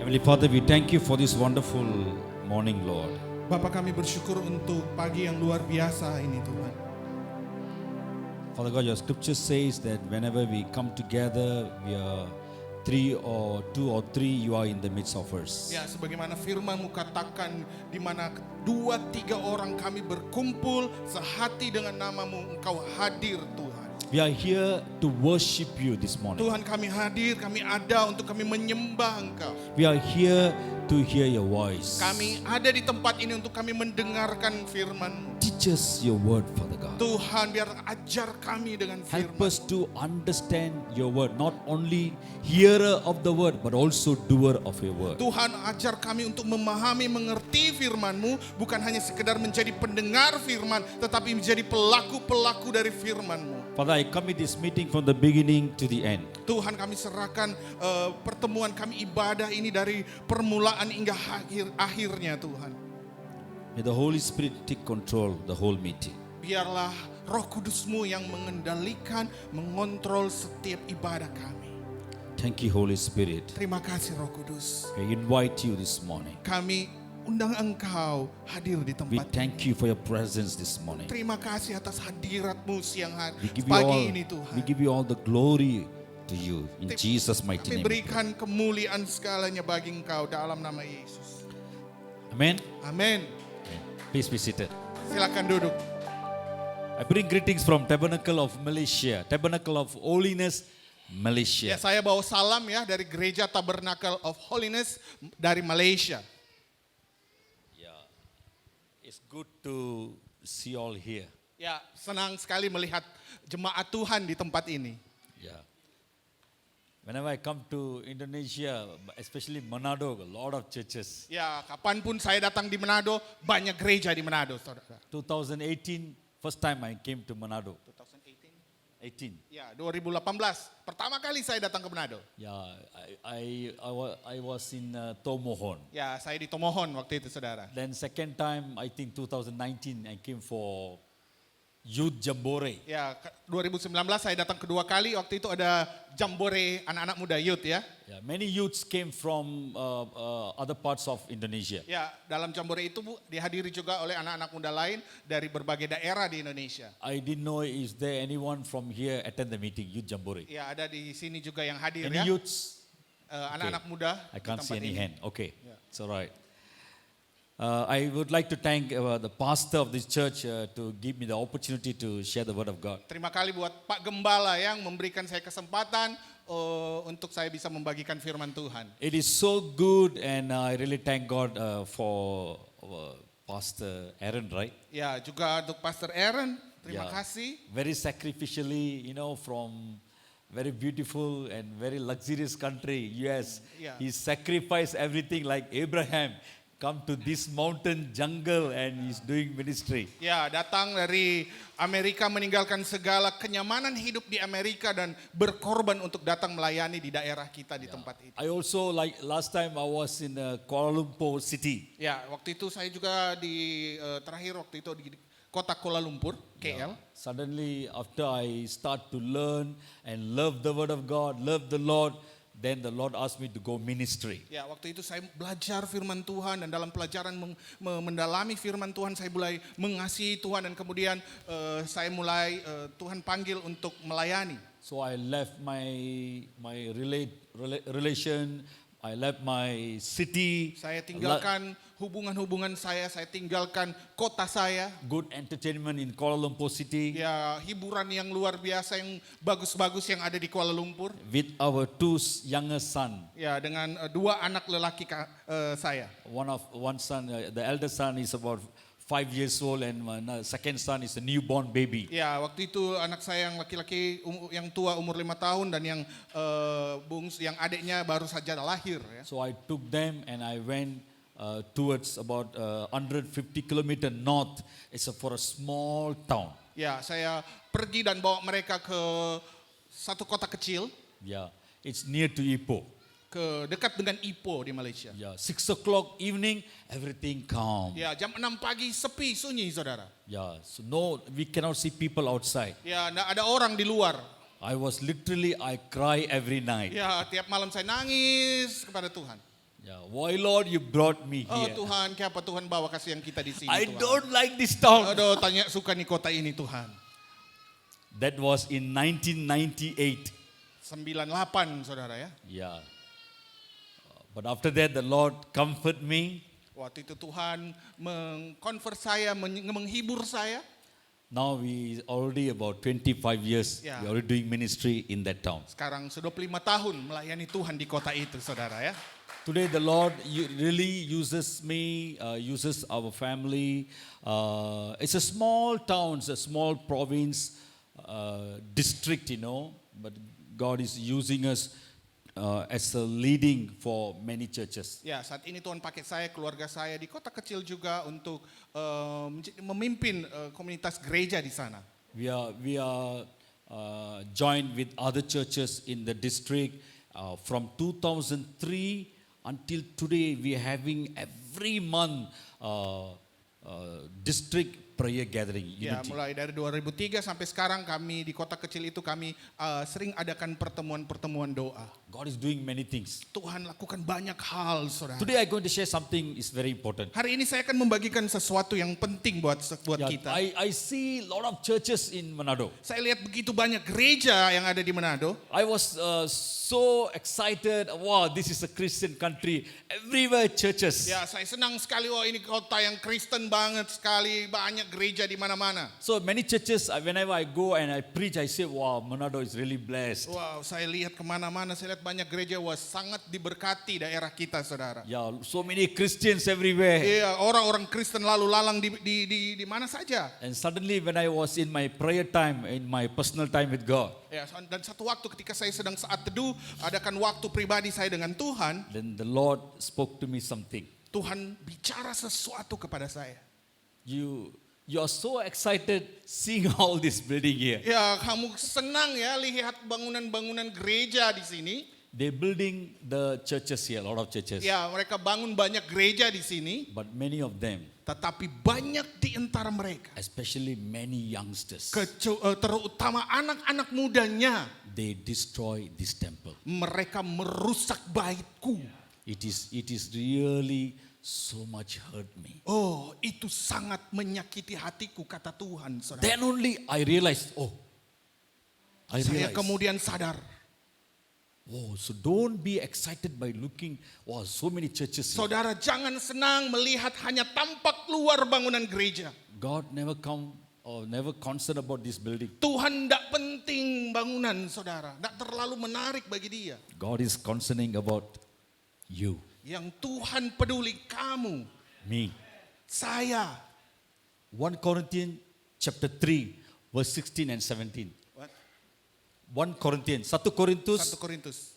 Heavenly Father, we thank you for this wonderful morning, Lord. Bapa, kami bersyukur untuk pagi yang luar biasa ini Tuhan. Father God, your scripture says that whenever we come together, we are two or three, you are in the midst of us. Ya, sebagaimana firman-Mu katakan, di mana 2-3 orang kami berkumpul sehati dengan nama-Mu, Engkau hadir Tuhan. We are here to worship you this morning. Tuhan, kami hadir, kami ada untuk kami menyembah Engkau. We are here to hear your voice. Kami ada di tempat ini untuk kami mendengarkan firman-Mu. Teach us your word, Father God. Tuhan, biar ajar kami dengan Help firman. us to understand your word, not only hearer of the word, but also doer of your word. Tuhan, ajar kami untuk memahami, mengerti firman-Mu, bukan hanya sekedar menjadi pendengar firman, tetapi menjadi pelaku-pelaku dari firman-Mu. Father, I commit this meeting from the beginning to the end. Tuhan, kami serahkan pertemuan kami ibadah ini dari permulaan hingga akhirnya Tuhan. May the Holy Spirit take control the whole meeting. Biarlah Roh Kudus-Mu yang mengendalikan, mengontrol setiap ibadah kami. Thank you, Holy Spirit. Terima kasih Roh Kudus. I invite you this morning. Kami undang Engkau hadir di We tempat thank ini. you for your presence this morning. Terima kasih atas hadirat-Mu siang hari, We give you pagi all, ini Tuhan. we give you all the glory to you in Jesus' mighty Kami name. berikan kemuliaan segalanya bagi Engkau dalam nama Yesus. Amen. Amin. Please be seated. Silakan duduk. I bring greetings from Tabernacle of Malaysia, Tabernacle of Holiness, Ya, Malaysia. saya bawa salam ya dari Gereja Tabernacle of Holiness dari Malaysia. It's good to see all here. Ya, senang sekali melihat jemaat Tuhan di tempat ini. Yeah. Whenever I come to Indonesia, especially Manado, a lot of churches. Ya, kapanpun saya datang di Manado, banyak gereja di Manado, saudara. 2018, first time I came to Manado. 2018? 18. Ya, 2018. Pertama kali saya datang ke Manado. Yeah, I was in Tomohon. Ya, saya di Tomohon waktu itu, saudara. Then second time, I think 2019, I came for Youth Jambore. Ya, 2019 saya datang kedua kali. Waktu itu ada Jambore anak-anak muda youth ya. Yeah, many youths came from other parts of Indonesia. Ya, dalam Jambore itu Bu, dihadiri juga oleh anak-anak muda lain dari berbagai daerah di Indonesia. I didn't know is there anyone from here attend the meeting, Youth Jambore. Ya, ada di sini juga yang hadir Any ya. youths? Anak-anak muda I di can't see tempat any ini. hand. Okay, Yeah. it's all right. I would like to thank the pastor of this church to give me the opportunity to share the word of God. Terima kasih buat Pak Gembala yang memberikan saya kesempatan untuk saya bisa membagikan firman Tuhan. It is so good, and I really thank God for Pastor Aaron, right? Ya, juga untuk Pastor Aaron, terima Yeah. kasih. Very sacrificially, from very beautiful and very luxurious country, US. Yeah. He sacrificed everything like Abraham, come to this mountain jungle, and he's doing ministry. Ya, datang dari Amerika meninggalkan segala kenyamanan hidup di Amerika dan berkorban untuk datang melayani di daerah kita di tempat itu. I also, like last time I was in Kuala Lumpur city. Ya, waktu itu saya juga terakhir waktu itu di kota Kuala Lumpur, KL. Suddenly after I start to learn and love the word of God, love the Lord, then the Lord asked me to go ministry. Ya, waktu itu saya belajar firman Tuhan dan dalam pelajaran mendalami firman Tuhan saya mulai mengasihi Tuhan dan kemudian saya mulai Tuhan panggil untuk melayani. So I left my relation, I left my city. Saya tinggalkan hubungan-hubungan saya tinggalkan kota saya. Good entertainment in Kuala Lumpur city Ya, hiburan yang luar biasa yang bagus-bagus yang ada di Kuala Lumpur. with our two younger son. Ya, dengan 2 anak lelaki saya. One son, the elder son is about 5 years old, and my second son is a newborn baby. Ya, waktu itu anak saya yang laki-laki yang tua umur 5 tahun dan yang yang adiknya baru saja lahir ya. So I took them and I went towards about 150 kilometer north. It's for a small town. Ya, saya pergi dan bawa mereka ke satu kota kecil Yeah, it's near to Ipoh. ke dekat dengan Ipoh di Malaysia. Yeah, 6 o'clock evening, everything calm. Ya, jam 6 pagi sepi sunyi saudara. Yeah, so no, we cannot see people outside. Ya, enggak ada orang di luar. I cry every night. Ya, tiap malam saya nangis kepada Tuhan. Yeah, why Lord you brought me Oh here? Tuhan, kenapa Tuhan bawa kasih yang kita di sini I Tuhan? don't like this town. Aduh, tanya suka nih kota ini Tuhan. That was in 1998. 98 saudara ya. Yeah. But after that the Lord comfort me. Waktu itu Tuhan mengkonvert saya, menghibur saya. Now we already about 25 years Yeah. we are already doing ministry in that town. Sekarang sudah 25 tahun melayani Tuhan di kota itu saudara ya. Today the Lord really uses me, uses our family. It's a small town, it's a small province, district, but God is using us as a leading for many churches. Ya, saat ini Tuhan pakai saya, keluarga saya di kota kecil juga untuk memimpin komunitas gereja di sana. We are joined with other churches in the district. From 2003 until today, we are having every month district prayer gathering. Ya, Unity. mulai dari 2003 sampai sekarang kami di kota kecil itu kami sering adakan pertemuan-pertemuan doa. God is doing many things. Tuhan lakukan banyak hal, saudara. Today I'm going to share something is very important. Hari ini saya akan membagikan sesuatu yang penting buat Yeah, kita. I see a lot of churches in Manado. Saya lihat begitu banyak gereja yang ada di Manado. I was so excited. Wow, this is a Christian country. Everywhere churches. Ya, saya senang sekali. Wah, ini kota yang Kristen banget sekali. Banyak gereja di mana-mana. So many churches, whenever I go and I preach, I say, wow, Manado is really blessed. Wow, saya lihat kemana-mana. Saya lihat banyak gereja. Wah, sangat diberkati daerah kita, saudara. Yeah, so many Christians everywhere. Iya, orang-orang Kristen lalu lalang di mana saja. And suddenly when I was in my prayer time, in my personal time with God, Ya, dan satu waktu ketika saya sedang saat teduh, adakan waktu pribadi saya dengan Tuhan. then the Lord spoke to me something. Tuhan bicara sesuatu kepada saya. You are so excited seeing all this building here. Ya, kamu senang ya lihat bangunan-bangunan gereja di sini. They're building the churches here, a lot of churches. Ya, mereka bangun banyak gereja di sini. But many of them, Tetapi banyak di antara mereka, especially many youngsters, terutama anak-anak mudanya, they destroy this temple. mereka merusak baitku. It is really so much hurt me. Oh, itu sangat menyakiti hatiku, kata Tuhan, saudara. Then only I realized, Saya kemudian sadar. Oh, so don't be excited by looking, wow, so many churches here. Saudara, jangan senang melihat hanya tampak luar bangunan gereja. God never concerned about this building. Tuhan tidak penting bangunan, saudara. Tidak terlalu menarik bagi dia. God is concerning about you, Yang Tuhan peduli kamu, me. saya. 1 Corinthians chapter 3 verse 16 and 17. 1 Corinthians, 1 Korintus 1 Korintus.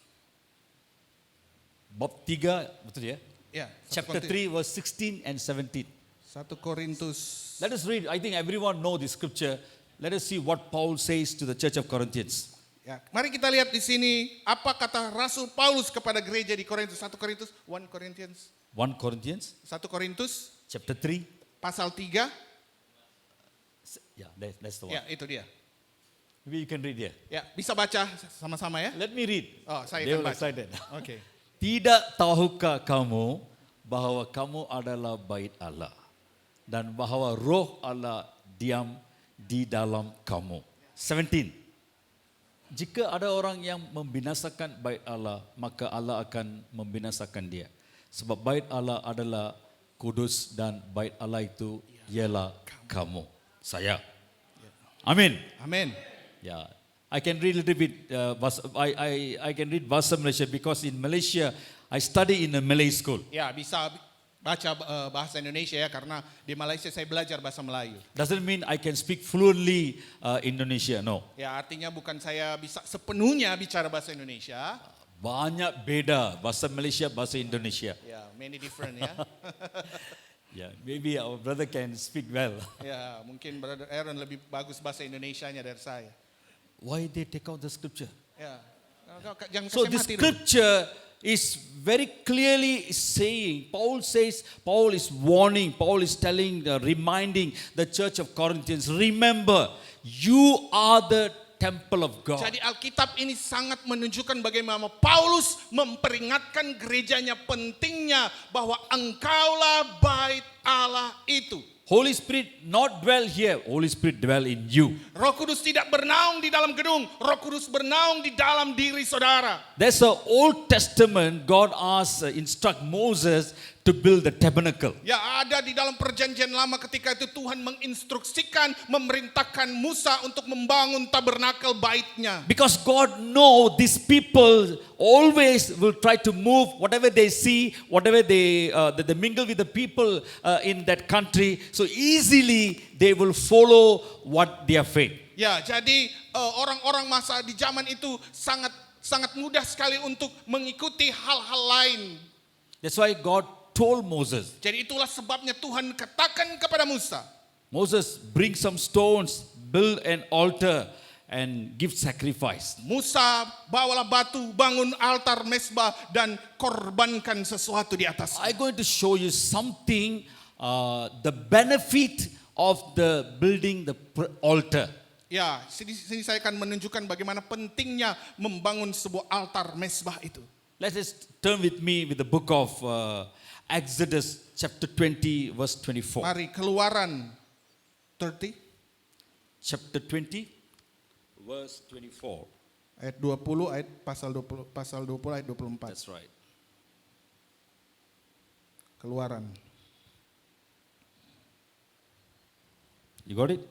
bab 3, betul ya? Ya, 1 Chapter Korintus. 3 verse 16 and 17. 1 Korintus. Let us read. I think everyone know this scripture. Let us see what Paul says to the church of Corinthians. Ya, mari kita lihat di sini apa kata Rasul Paulus kepada gereja di Korintus. 1 Korintus, 1 Corinthians. 1 Corinthians 1 Korintus chapter 3. pasal 3. Yeah, that's the one. Ya, itu dia. Maybe you can read here. Ya, bisa baca sama-sama ya. Let me read. Oh, saya They akan were baca. excited. Oke. Tidak tahukah kamu bahwa kamu adalah bait Allah dan bahwa roh Allah diam di dalam kamu. 17. Jika ada orang yang membinasakan bait Allah, maka Allah akan membinasakan dia. Sebab bait Allah adalah kudus dan bait Allah itu ialah kamu, saya. Amin. Amin. Yeah, I can read a little bit. I can read Bahasa Malaysia because in Malaysia I study in a Malay school. Ya, bisa baca bahasa Indonesia ya karena di Malaysia saya belajar bahasa Melayu. Doesn't mean I can speak fluently Indonesia. No, Ya, artinya bukan saya bisa sepenuhnya bicara bahasa Indonesia. banyak beda bahasa Malaysia, bahasa Indonesia. Ya, many different ya. Yeah, maybe our brother can speak well. Ya, mungkin Brother Aaron lebih bagus bahasa Indonesianya dari saya. Why they take out the scripture? Ya. Jangan So kasih this mati dulu. scripture is very clearly saying, Paul says, Paul is warning, Paul is telling, reminding the church of Corinthians, remember, you are the temple of God. Jadi Alkitab ini sangat menunjukkan bagaimana Paulus memperingatkan gerejanya pentingnya bahwa engkaulah bait Allah itu. Holy Spirit not dwell here, Holy Spirit dwell in you. Roh Kudus tidak bernaung di dalam gedung, Roh Kudus bernaung di dalam diri saudara. There's the Old Testament, God asked, instruct Moses to build the tabernacle. Ya, ada di dalam perjanjian lama ketika itu Tuhan menginstruksikan, memerintahkan Musa untuk membangun tabernakel baitnya. Because God know these people always will try to move whatever they see, whatever they mingle with the people in that country. So easily they will follow what their faith. Ya, jadi orang-orang masa di zaman itu sangat mudah sekali untuk mengikuti hal-hal lain. That's why God told Moses. Jadi itulah sebabnya Tuhan katakan kepada Musa, Moses, bring some stones, build an altar and give sacrifice. Musa, bawalah batu, bangun altar mesbah dan korbankan sesuatu di atasnya. I'm going to show you something, the benefit of the building the altar. Ya, sini saya akan menunjukkan bagaimana pentingnya membangun sebuah altar mesbah itu. Let us turn with me with the book of Exodus chapter 20 verse 24. Mari Keluaran 30 Chapter 20 verse 24. ayat 20 ayat pasal 20 ayat 24. That's right. Keluaran. You got it?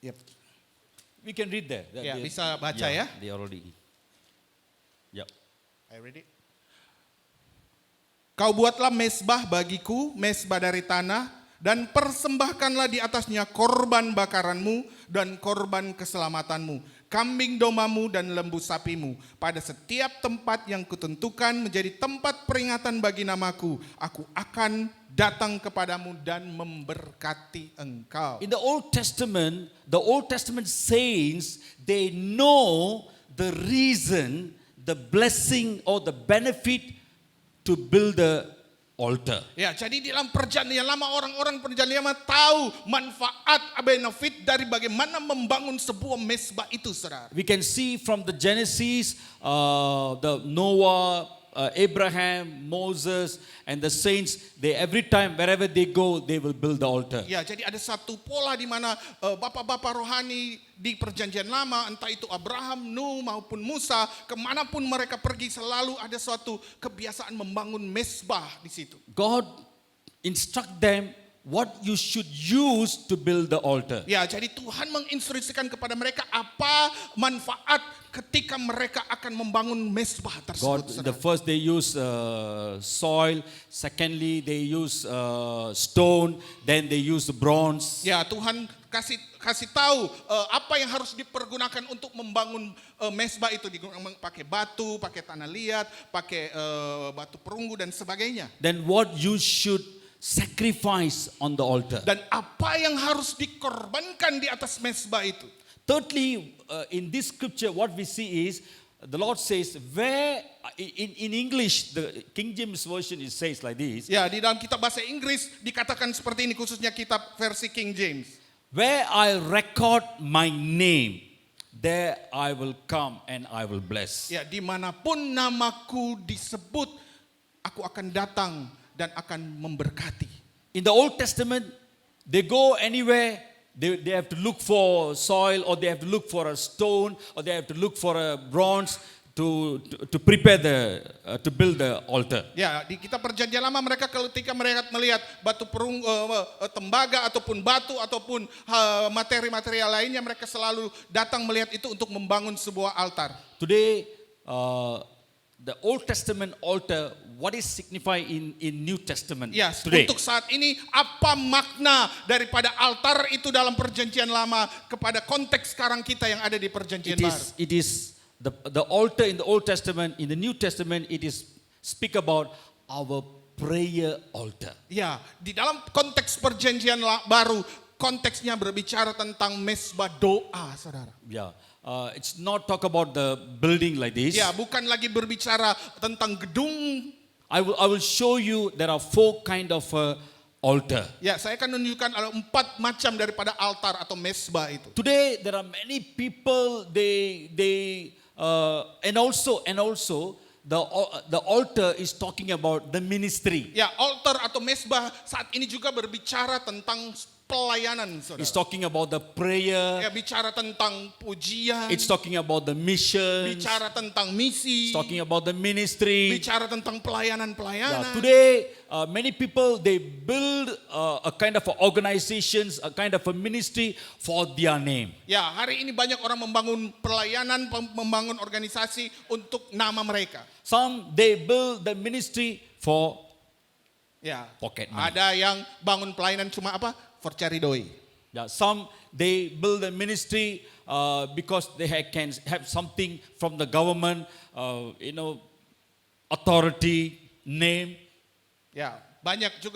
Yep. We can read there. Ya, bisa baca ya. They already. Yep. Are you ready? Kau buatlah mesbah bagiku, mesbah dari tanah, dan persembahkanlah di atasnya korban bakaranmu dan korban keselamatanmu, kambing domamu dan lembu sapimu. Pada setiap tempat yang kutentukan menjadi tempat peringatan bagi namaku, aku akan datang kepadamu dan memberkati engkau. In the Old Testament saints, they know the reason, the blessing or the benefit to build the altar. Ya, jadi di dalam perjanjian lama orang-orang perjanjian lama tahu manfaat benefit dari bagaimana membangun sebuah mesbah itu, saudara. We can see from the Genesis, the Noah, Abraham, Moses, and the saints. They every time wherever they go, they will build the altar. Ya, jadi ada satu pola di mana bapak-bapak rohani di perjanjian lama, entah itu Abraham, Nuh maupun Musa, kemanapun mereka pergi selalu ada suatu kebiasaan membangun mesbah di situ. God instruct them what you should use to build the altar. Ya, jadi Tuhan menginstruksikan kepada mereka apa manfaat ketika mereka akan membangun mesbah tersebut. God, the first they use soil, secondly they use stone, then they use bronze. Ya, Tuhan kasih tahu apa yang harus dipergunakan untuk membangun mesbah itu, pakai batu, pakai tanah liat, pakai batu perunggu dan sebagainya. Then what you should sacrifice on the altar. Dan apa yang harus dikorbankan di atas mesbah itu. Thirdly, in this scripture, what we see is the Lord says, where in English, the King James version it says like this. Ya, di dalam kitab bahasa Inggris dikatakan seperti ini, khususnya kitab versi King James. Where I record my name, there I will come and I will bless. Ya, dimanapun namaku disebut, aku akan datang dan akan memberkati. In the Old Testament, they go anywhere. They have to look for soil, or they have to look for a stone, or they have to look for a bronze to prepare to build the altar. Ya, di kitab perjanjian lama mereka ketika mereka melihat batu perung, tembaga ataupun batu ataupun materi-material lainnya, mereka selalu datang melihat itu untuk membangun sebuah altar. Today, the Old Testament altar, what is signified in New Testament Ya, today? untuk saat ini apa makna daripada altar itu dalam perjanjian lama kepada konteks sekarang kita yang ada di perjanjian baru? It is the altar in the Old Testament. In the New Testament, it is speak about our prayer altar. Ya, di dalam konteks perjanjian baru, konteksnya berbicara tentang mesbah doa, saudara. Yeah, it's not talk about the building like this. Ya, bukan lagi berbicara tentang gedung. I will show you there are four kind of altar. Ya, saya akan menunjukkan ada 4 macam daripada altar atau mesbah itu. Today there are many people and also the altar is talking about the ministry. Ya, altar atau mesbah saat ini juga berbicara tentang pelayanan, It's saudara. talking about the prayer. Ya, bicara tentang pujian, It's talking about the mission. bicara tentang misi, It's talking about the ministry. bicara tentang Yeah, pelayanan-pelayanan. today, many people they build a kind of a organizations, a kind of a ministry for their name. Ya, hari ini banyak orang membangun pelayanan, membangun organisasi untuk nama mereka. Some they build the ministry for Ya, pocket money. ada yang bangun pelayanan cuma apa? For cari doi. Yeah, some they build a ministry because they can have something from the government, authority, name. Ya,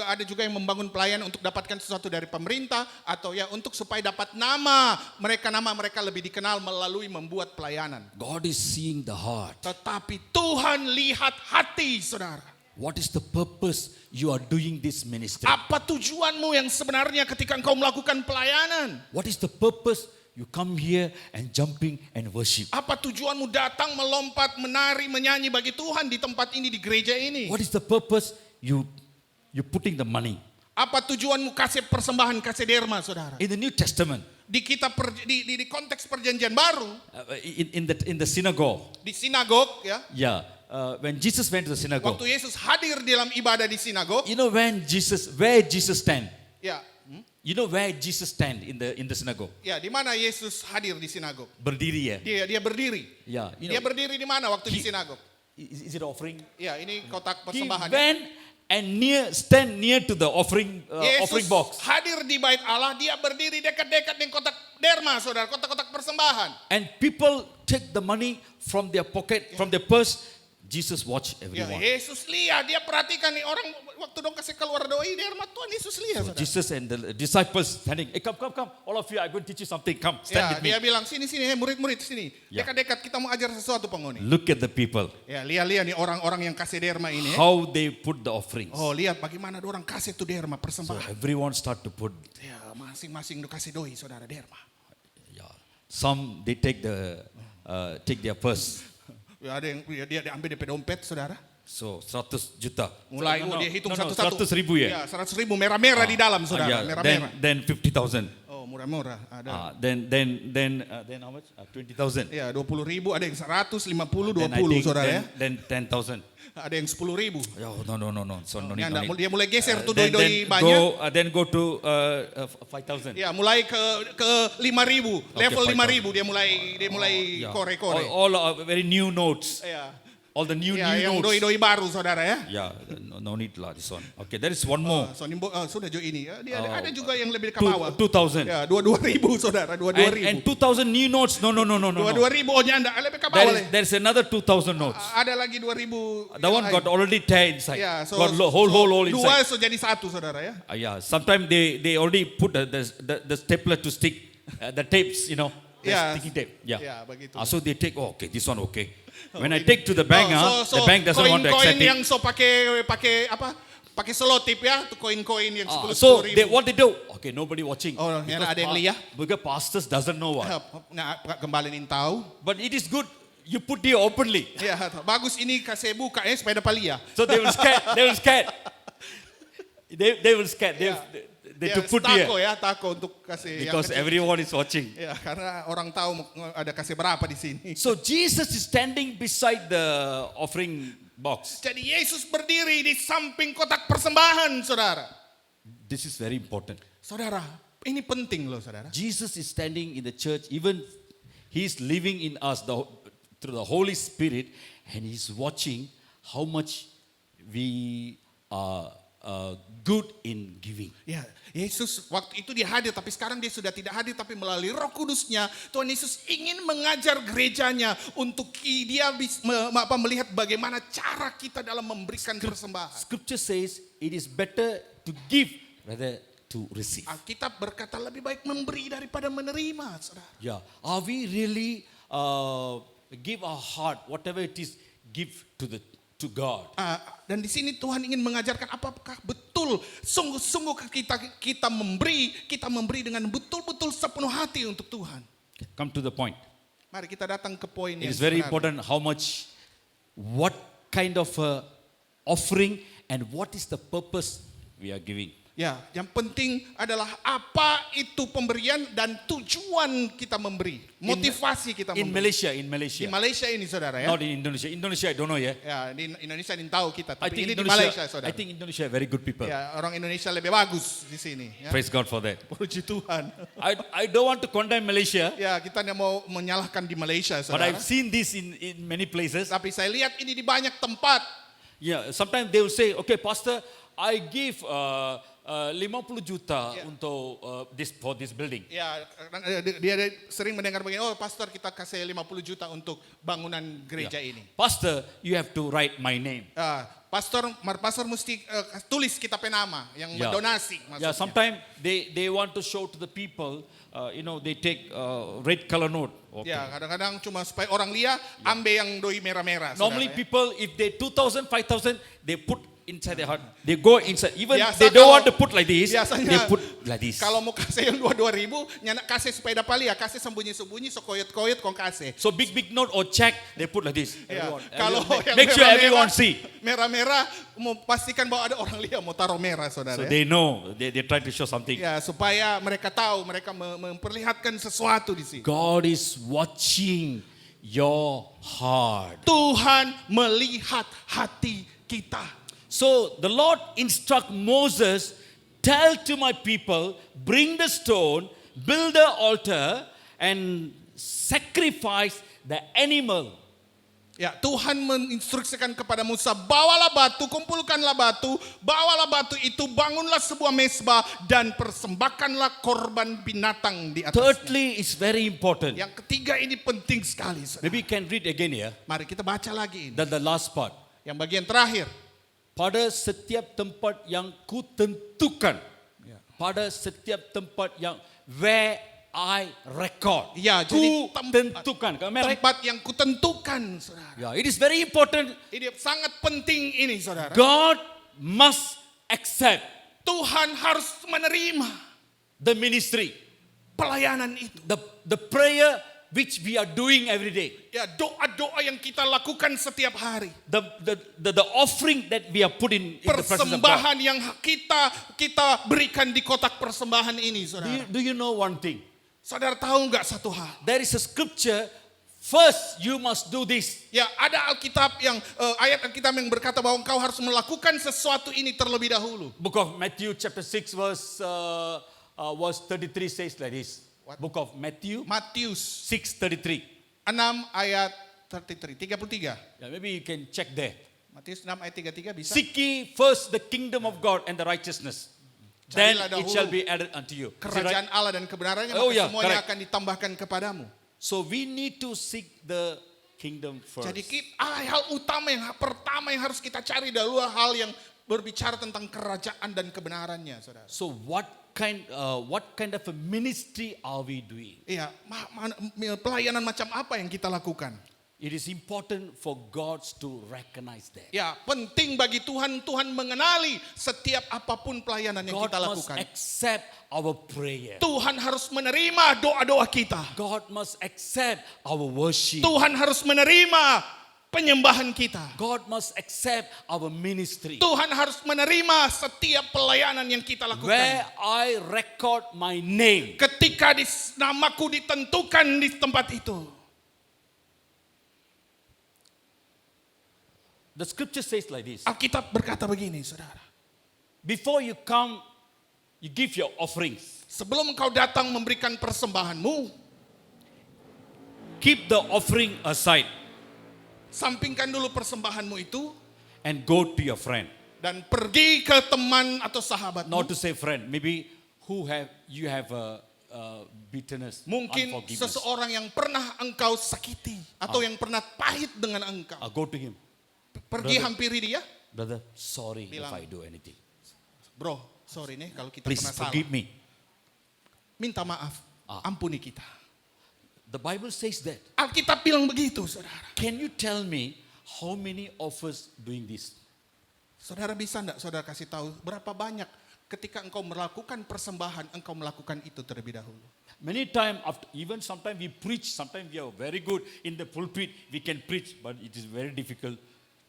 ada juga yang membangun pelayanan untuk dapatkan sesuatu dari pemerintah atau ya untuk supaya dapat nama mereka lebih dikenal melalui membuat pelayanan. God is seeing the heart. Tetapi Tuhan lihat hati, saudara. What is the purpose you are doing this ministry? Apa tujuanmu yang sebenarnya ketika engkau melakukan pelayanan? What is the purpose you come here and jumping and worship? Apa tujuanmu datang melompat, menari, menyanyi bagi Tuhan di tempat ini, di gereja ini? What is the purpose you putting the money? Apa tujuanmu kasih persembahan, kasih derma, saudara? In the New Testament, Di kitab di konteks perjanjian baru, in the synagogue, di sinagog, ya. yeah, when Jesus went to the synagogue, Waktu Yesus hadir dalam ibadah di sinagog, you know where Jesus stand? ya, You know where Jesus stand in the synagogue? ya, di mana Yesus hadir di sinagog? Berdiri ya. Dia berdiri. Yeah, you Dia know, berdiri di mana waktu di sinagog? is it offering? Ya, ini kotak He persembahan. went and stand near to the offering Yesus box. hadir di bait Allah, dia berdiri dekat-dekat dengan kotak derma, saudara, kotak-kotak persembahan. And people take the money from their pocket, from their purse. Jesus watch Ya, everyone. Yesus lihat, dia perhatikan nih orang waktu dong kasih keluar doi derma, Tuhan Yesus lihat, saudara. Jesus and the disciples standing. Hey, come. All of you, I'm going to teach you something. Come, stand Ya, with me. dia bilang sini, murid-murid sini. Ya. Dekat-dekat kita mau ajar sesuatu penghuni. Look at the people. Ya, lihat nih orang-orang yang kasih derma ini. How they put the offerings. Oh, lihat bagaimana ada orang kasih tuh derma So persembahan. everyone start to put. Ya, masing-masing kasih doi, saudara, derma. Yeah. Some they take their purse. Ya, ada yang dia ambil DP dompet, saudara. So 100 juta. Mulai No, dia hitung no, satu-satu. 100 ribu ya. Ya, 100 ribu merah-merah di dalam, saudara. Yeah, Merah-merah. then 50,000. Oh, murah-murah. Ada. Then how much? 20,000. Ya, 20 ribu, ada yang 100, 50, Then I 20, think saudara ya. then 10,000. Ada yang 10 ribu. Oh, no. So no Ya, need. dia mulai geser tuh Then doi-doi banyak. then go to 5,000. Ya, mulai ke 5 ribu. Okay, Level 5 5,000. ribu dia mulai Yeah. kore-kore. All are very new notes. Ya. All the new Ya, yang notes. doi-doi baru, saudara ya. Yeah, no need lah this one. Okay, there is one more. So, sudah Jo ini. Ya, dia ada juga yang lebih ke Two- bawah. 2,000. Ya, 22 ribu, saudara. 22 And ribu. 2,000 new notes. No. 22 ribu, oh nyanda. Lebih ke bawah. There's another 2,000 notes. Ada lagi 2 ribu. That one got already tear inside. Ya, so, Got whole dua inside. so jadi satu, saudara ya. Yeah, sometimes they already put the stapler to stick the tapes, the Yeah. sticky tape. Yeah. Yeah, begitu. So they take, okay, this one okay. When I take to the bank, So, the bank doesn't want to koin-koin accept it. yang so pakai apa? Pakai selotip ya, tuh koin-koin yang 10 So ribu. what they do? Okay, nobody watching. Oh, yan ada yang liya. Because pastors doesn't know what. Kembaliin tahu. But it is good. You put here openly. Ya, bagus ini kasih buka ya supaya dapat liya. So they will scared. They will scared. They will scared. They Ya, to put here tako untuk kasih because yang kecil. everyone is watching. Ya, karena orang tahu ada kasih berapa di sini. So Jesus is standing beside the offering box. Jadi Yesus berdiri di samping kotak persembahan, saudara. This is very important. Saudara, ini penting loh, saudara. Jesus is standing in the church, even he's living in us through the Holy Spirit, and he's watching how much we are good in giving. Ya, Yesus waktu itu dia hadir, tapi sekarang dia sudah tidak hadir, tapi melalui Roh Kudusnya Tuhan Yesus ingin mengajar gerejanya untuk dia melihat bagaimana cara kita dalam memberikan persembahan. Scripture says it is better to give rather to receive. Alkitab berkata lebih baik memberi daripada menerima, saudara. Yeah, are we really give our heart, whatever it is, give to God? Dan di sini Tuhan ingin mengajarkan apakah betul betul-betul, sungguh-sungguh kita memberi dengan betul-betul sepenuh hati untuk Tuhan. Come to the point. Mari kita datang ke poin It yang is very sebenarnya. important what kind of offering and what is the purpose we are giving. Ya, yang penting adalah apa itu pemberian dan tujuan kita memberi, motivasi kita In memberi. Malaysia, Di Malaysia ini saudara ya. not in Indonesia. Indonesia I don't know ya. Ya, di Indonesia ini tahu kita, I tapi think ini di Indonesia. Malaysia saudara. I think Indonesia very good people. Ya, orang Indonesia lebih bagus di sini. Ya. Praise God for that. Puji Tuhan. I don't want to condemn Malaysia, Ya, kita tidak mau menyalahkan di Malaysia but saudara. I've seen this in many places. Tapi saya lihat ini di banyak tempat. Yeah, sometimes they will say, okay, Pastor, I give 50 juta untuk for this building. Ya, dia sering mendengar begini, oh pastor kita kasih 50 juta untuk bangunan gereja ini. Pastor, you have to write my name. Pastor mesti tulis kita penama yang Yeah. mendonasi. Yeah, Maksudnya. sometimes they want to show to the people, they take red color note. Okay. Ya, kadang-kadang cuma supaya orang lihat ambil yang doi merah-merah. Normally saudara, ya. people, if they 2,000, 5,000, they put inside their heart. They go inside. Even Biasa they don't kalau- want to put like this, biasanya they put like this. Kalau mau kasih yang 2.000, nyana kasih supaya dapat lihat, kasih sembunyi-sembunyi, sekoyot-koyot kong kasih. So big knote or check, they put like this. Ya, Everyone- kalau everyone- yang make sure merah-merah- everyone see. Merah-merah mau pastikan bahwa ada orang lihat mau taruh merah saudara. So ya. they know, they try to show something. Ya, supaya mereka tahu, mereka memperlihatkan sesuatu di sini. God is watching your heart. Tuhan melihat hati kita. So the Lord instruct Moses, tell to my people, bring the stone, build the altar, and sacrifice the animal. Ya, Tuhan menginstruksikan kepada Musa, bawalah batu, kumpulkanlah batu, bawalah batu itu, bangunlah sebuah mesbah dan persembahkanlah korban binatang di atasnya. Thirdly, is very important. Yang ketiga ini penting sekali. saudara. Maybe you can read again here. Mari kita baca lagi ini. The last part. Yang bagian terakhir. Pada setiap tempat yang kutentukan. Ya. Pada setiap tempat yang where I record. Ya, jadi Kutentukan. tempat yang kutentukan, saudara. Yeah, it is very important. Ini sangat penting ini, saudara. God must accept Tuhan harus menerima the ministry, pelayanan itu. the prayer which we are doing every day, Ya, doa-doa yang kita lakukan setiap hari. the offering that we are put in the presence of God. Persembahan yang kita berikan di kotak persembahan ini, saudara. Do you know one thing? Saudara tahu nggak satu hal? There is a scripture. First, you must do this. Ya, ada Alkitab yang ayat Alkitab yang berkata bahwa engkau harus melakukan sesuatu ini terlebih dahulu. Book of Matthew chapter 6 verse 33 says like this. What? Book of Matthew Matius 6:33. 6 ayat 33. Yeah, maybe you can check there. Matius 6 ayat 33 bisa? Seek ye first the kingdom of God and the righteousness. Then Carilah it dahulu shall be added unto you. Is it right? Kerajaan Allah dan kebenarannya, Oh, maka ya, semuanya correct. akan ditambahkan kepadamu. So we need to seek the kingdom first. Jadi hal utama yang pertama yang harus kita cari adalah hal yang berbicara tentang kerajaan dan kebenarannya, saudara. So what kind of a ministry are we doing? Iya, pelayanan macam apa yang kita lakukan? It is important for God to recognize that. Ya, penting bagi Tuhan mengenali setiap apapun pelayanan yang God kita must lakukan. accept our prayer. Tuhan harus menerima doa-doa kita. God must accept our worship. Tuhan harus menerima penyembahan kita. God must accept our ministry. Tuhan harus menerima setiap pelayanan yang kita lakukan. Where I record my name. Ketika namaku ditentukan di tempat itu. The scripture says like this. Alkitab berkata begini, saudara. Before you come, you give your offerings. Sebelum engkau datang memberikan persembahanmu, Keep the offering aside sampingkan dulu persembahanmu itu and go to your friend. dan pergi ke teman atau sahabatmu. Not to say friend, maybe you have a bitterness, Mungkin unforgiveness. seseorang yang pernah engkau sakiti atau yang pernah pahit dengan engkau. Go to him. Pergi Brother. hampiri dia. Brother, sorry if Bilang. I do anything. Bro, sorry nih kalau kita Please pernah salah. forgive me. Minta maaf. Ampuni kita. The Bible says that. Alkitab bilang begitu, saudara. Can you tell me how many of us doing this? Saudara bisa enggak saudara kasih tahu berapa banyak ketika engkau melakukan persembahan, engkau melakukan itu terlebih dahulu? Many times, even sometimes we preach, sometimes we are very good in the pulpit, we can preach, but it is very difficult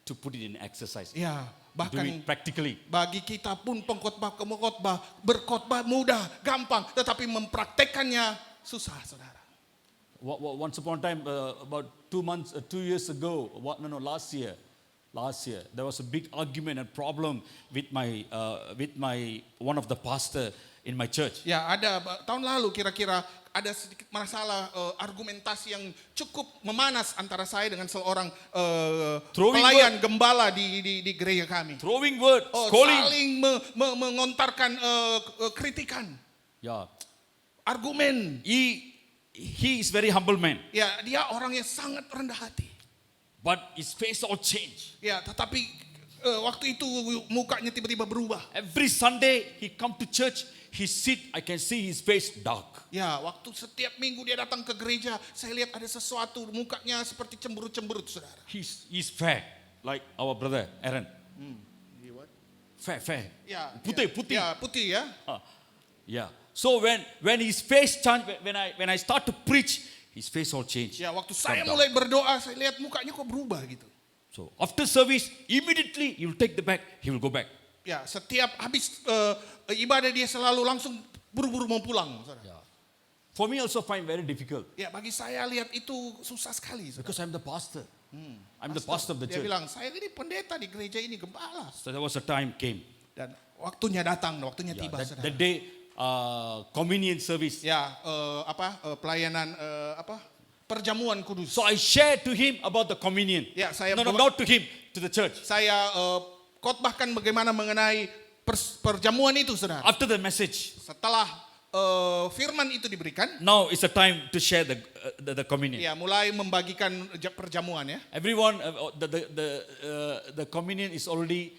to put it in exercise. Ya, Do bahkan it practically. bagi kita pun pengkhotbah berkhotbah mudah, gampang, tetapi mempraktekannya susah, saudara. Once upon a time, about 2 years ago, last year, there was a big argument and problem with my one of the pastor in my church. Ya, ada tahun lalu kira-kira ada sedikit masalah argumentasi yang cukup memanas antara saya dengan seorang Throwing pelayan gembala di gereja kami. Throwing words, calling. Saling mengontarkan kritikan, Yeah, argumen. he is very humble man, Ya, dia orang yang sangat rendah hati. but his face all changed. Ya, tetapi waktu itu mukanya tiba-tiba berubah. Every Sunday he come to church, he sit, I can see his face dark. Ya, waktu setiap minggu dia datang ke gereja, saya lihat ada sesuatu, mukanya seperti cemberut-cemberut, saudara. He's fair, like our brother Aaron. Fair. Ya, Putih. Ya, putih ya. Yeah. So when his face changed, when I start to preach, his face all changed. Ya, waktu saya Come down. mulai berdoa, saya lihat mukanya kok berubah gitu. So after service, immediately he will take the bag, he will go back. Ya, setiap habis ibadah dia selalu langsung buru-buru mau pulang, saudara. Yeah. For me also find very difficult Ya, bagi saya lihat itu susah sekali, saudara. because I'm the pastor. I'm the pastor of the Dia church. bilang, saya ini pendeta di gereja ini, gembala. So there was a time came. Dan waktunya datang, waktunya Yeah, tiba, that saudara. day communion service. Ya, pelayanan perjamuan kudus. So I shared to him about the communion. Ya, saya No, not to him, to the church. saya khotbahkan bagaimana mengenai perjamuan itu, saudara. After the message, Setelah firman itu diberikan, now is the time to share the communion. ya mulai membagikan perjamuan ya. Everyone, the communion is already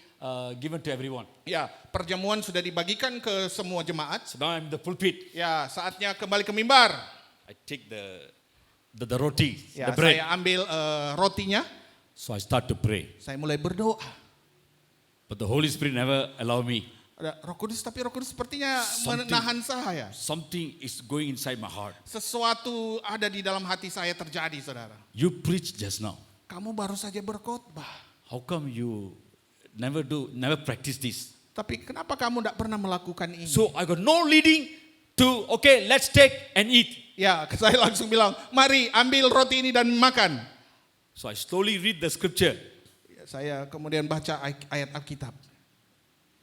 given to everyone. Ya, perjamuan sudah dibagikan ke semua jemaat. So now I'm the pulpit. Ya, saatnya kembali ke mimbar. I take the roti, Ya, the bread. saya ambil rotinya, So I start to pray. saya mulai berdoa. But the Holy Spirit never allow me. Ada Roh Kudus, tapi Roh Kudus sepertinya Something- menahan saya. Something is going inside my heart. Sesuatu ada di dalam hati saya terjadi, saudara. You preached just now. Kamu baru saja berkhotbah, How come you never practice this? tapi kenapa kamu tidak pernah melakukan ini? So I got no leading to, okay, let's take and eat. Ya, saya langsung bilang, mari ambil roti ini dan makan. So I slowly read the scripture. Ya, saya kemudian baca ayat Alkitab.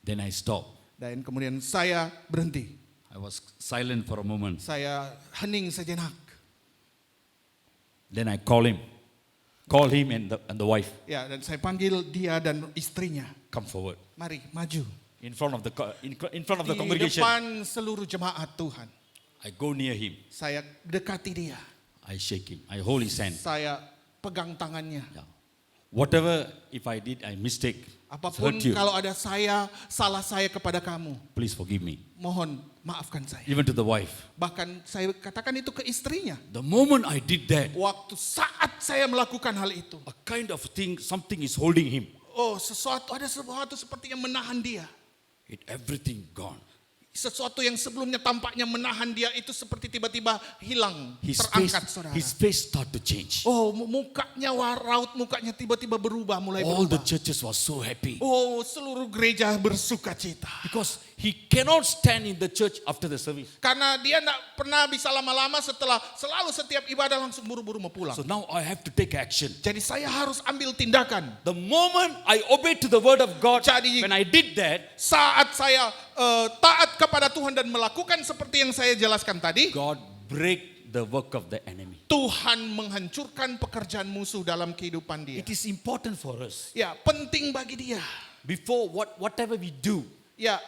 Then I stop. Dan kemudian saya berhenti. I was silent for a moment. Saya hening sejenak. Then I call him and the wife. Ya, dan saya panggil dia dan istrinya. Come forward. Mari, maju. In front of the Di congregation. depan seluruh jemaat Tuhan. I go near him. Saya dekati dia. I shake him. I hold his hand. Saya pegang tangannya. Yeah. Whatever, if I did, I mistake, Apapun hurt you, kalau ada salah saya kepada kamu, please forgive me. mohon maafkan saya. Even to the wife. Bahkan saya katakan itu ke istrinya. The moment I did that, Waktu saat saya melakukan hal itu, a kind of thing, something is holding him. ada sesuatu seperti yang menahan dia. Everything gone. Sesuatu yang sebelumnya tampaknya menahan dia itu seperti tiba-tiba hilang, His terangkat, saudara. face start to change. Mukanya raut mukanya tiba-tiba berubah, mulai All the berubah. churches were so happy. Seluruh gereja bersuka cita. Because he cannot stand in the church after the service. Karena dia tidak pernah bisa lama-lama selalu setiap ibadah langsung buru-buru mau pulang. So now I have to take action. Jadi saya harus ambil tindakan. The moment I obey to the word of God, Jadi- when I did that, Saat saya taat kepada Tuhan dan melakukan seperti yang saya jelaskan tadi, God break the work of the enemy. Tuhan menghancurkan pekerjaan musuh dalam kehidupan dia. It is important for us. Ya, penting bagi dia. Before whatever we do, Ya,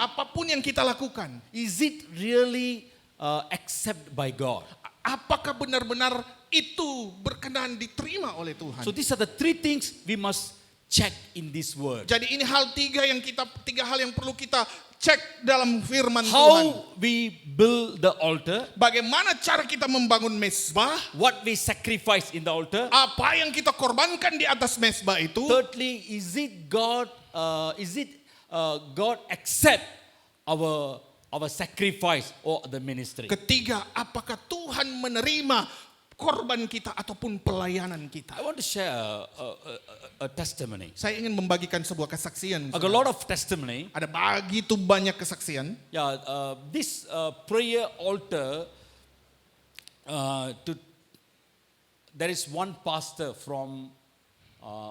apapun yang kita lakukan, is it really accepted by God? apakah benar-benar itu berkenan diterima oleh Tuhan? So these are the three things we must check in this word. Jadi ini tiga hal yang perlu kita cek dalam firman Tuhan. how we build the altar, Bagaimana cara kita membangun mesbah? what we sacrifice in the altar. Apa yang kita korbankan di atas mesbah itu? Thirdly, God accept our sacrifice or the ministry? Ketiga, apakah Tuhan menerima korban kita ataupun pelayanan kita? I want to share a testimony. Saya ingin membagikan sebuah kesaksian. I got a lot of testimony. Ada begitu banyak kesaksian. Yeah, this prayer altar, there is one pastor from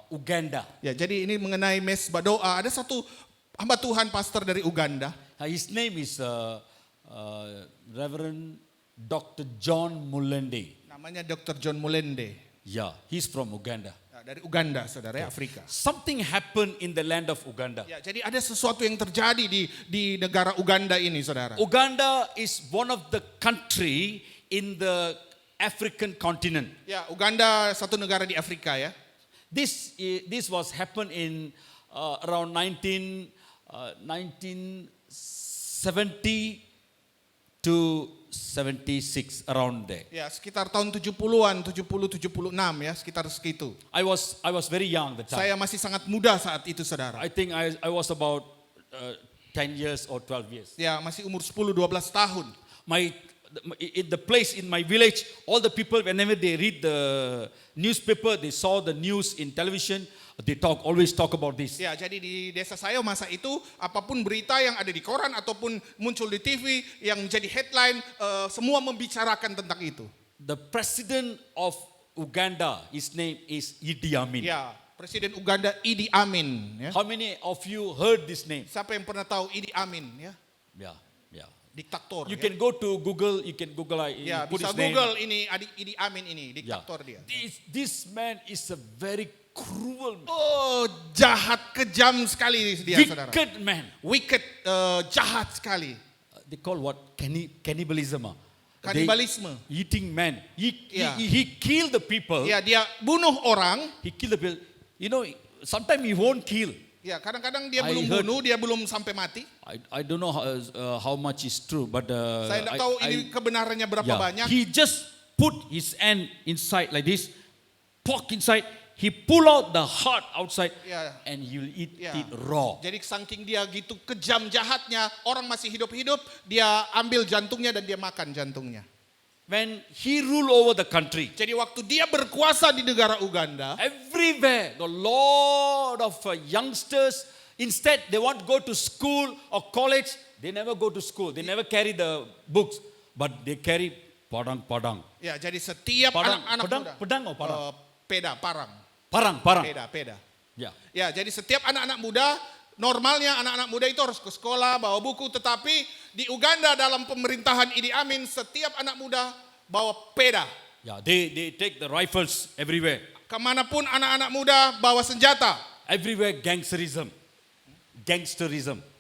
Uganda. Ya, jadi ini mengenai mesbah doa. Ada satu hamba Tuhan pastor dari Uganda. His name is Reverend Dr. John Mulende. Namanya Dr. John Mulende. Yeah, he's from Uganda. Ya, dari Uganda, saudara, ya, Afrika. Something happened in the land of Uganda. Ya, jadi ada sesuatu yang terjadi di negara Uganda ini, saudara. Uganda is one of the country in the African continent. Ya, Uganda satu negara di Afrika, ya. This was happened in around 1970 to 76, around there. Ya, sekitar tahun 70-an, 76 ya, sekitar segitu. I was very young that time. Saya masih sangat muda saat itu, saudara. I think I was about 10 years or 12 years. Ya, masih umur 10-12 tahun. In the place in my village, all the people, whenever they read the newspaper, they saw the news in television, they always talk about this. Ya, jadi di desa saya masa itu apapun berita yang ada di koran ataupun muncul di TV yang jadi headline, semua membicarakan tentang itu. The president of Uganda, his name is Idi Amin. Ya, Presiden Uganda Idi Amin. Ya. How many of you heard this name? Siapa yang pernah tahu Idi Amin? Ya, Yeah. diktator. You ya. can go to Google, you can Google, Ya, put bisa his name. Google ini Idi Amin ini, Yeah. diktator dia. This man is a very cruel man. Oh, jahat, kejam sekali dia, saudara. Wicked man. Wicked, jahat sekali. They call what? Cannibalism. Kanibalisme. Eating man. Yeah. He killed the people. Ya, dia bunuh orang. He killed the people. You know, sometimes he won't kill. Ya, kadang-kadang dia I belum heard- bunuh, dia belum sampai mati. I don't know how much is true, but Saya tidak tahu ini kebenarannya berapa banyak. He just put his hand inside like this, poke inside. He pull out the heart outside, Yeah. and he'll eat Yeah. it raw. Jadi saking dia gitu kejam jahatnya, orang masih hidup-hidup, dia ambil jantungnya dan dia makan jantungnya. When he rule over the country, Jadi waktu dia berkuasa di negara Uganda, everywhere the lot of youngsters, instead they want to go to school or college, they never go to school. They never carry the books, but they carry padang. ya jadi setiap anak-anak muda, Pedang or parang? parang, Parang. peda. Yeah. Ya, jadi setiap anak-anak muda, normalnya anak-anak muda itu harus ke sekolah, bawa buku. Tetapi di Uganda dalam pemerintahan Idi Amin, setiap anak muda bawa peda. Yeah, they take the rifles everywhere. Kemanapun anak-anak muda bawa senjata. Everywhere gangsterism.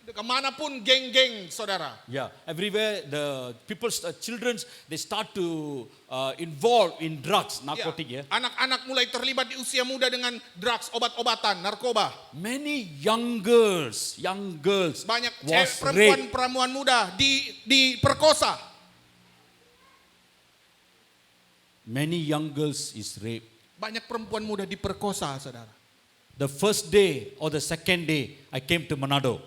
Kemanapun geng-geng, saudara. Yeah, everywhere the children, they start to involve in drugs, narcotic. Yeah. Anak-anak mulai terlibat di usia muda dengan drugs, obat-obatan, narkoba. Many young girls Banyak was raped. perempuan-perempuan muda diperkosa. Many young girls is raped. Banyak perempuan muda diperkosa, saudara. The first day or the second day, I came to Manado.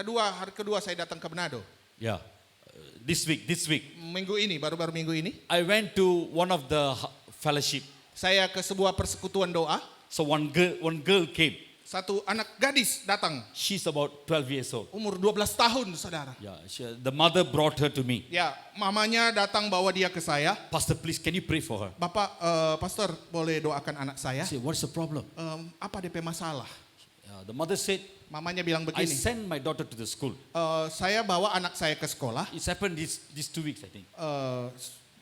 Hari kedua saya datang ke Manado. Yeah, this week. Minggu ini, baru-baru minggu ini. I went to one of the fellowship. Saya ke sebuah persekutuan doa. So one girl came. Satu anak gadis datang, She's about 12 years old. umur 12 tahun, saudara. Yeah, the mother brought her to me. Ya, mamanya datang bawa dia ke saya. Pastor, please, can you pray for her? Bapak, pastor, boleh doakan anak saya? I said, what's the problem? Apa DP masalah? The mother said, Mamanya bilang I begini, sent my daughter to the school. saya bawa anak saya ke sekolah. It's happened these 2 weeks, I think.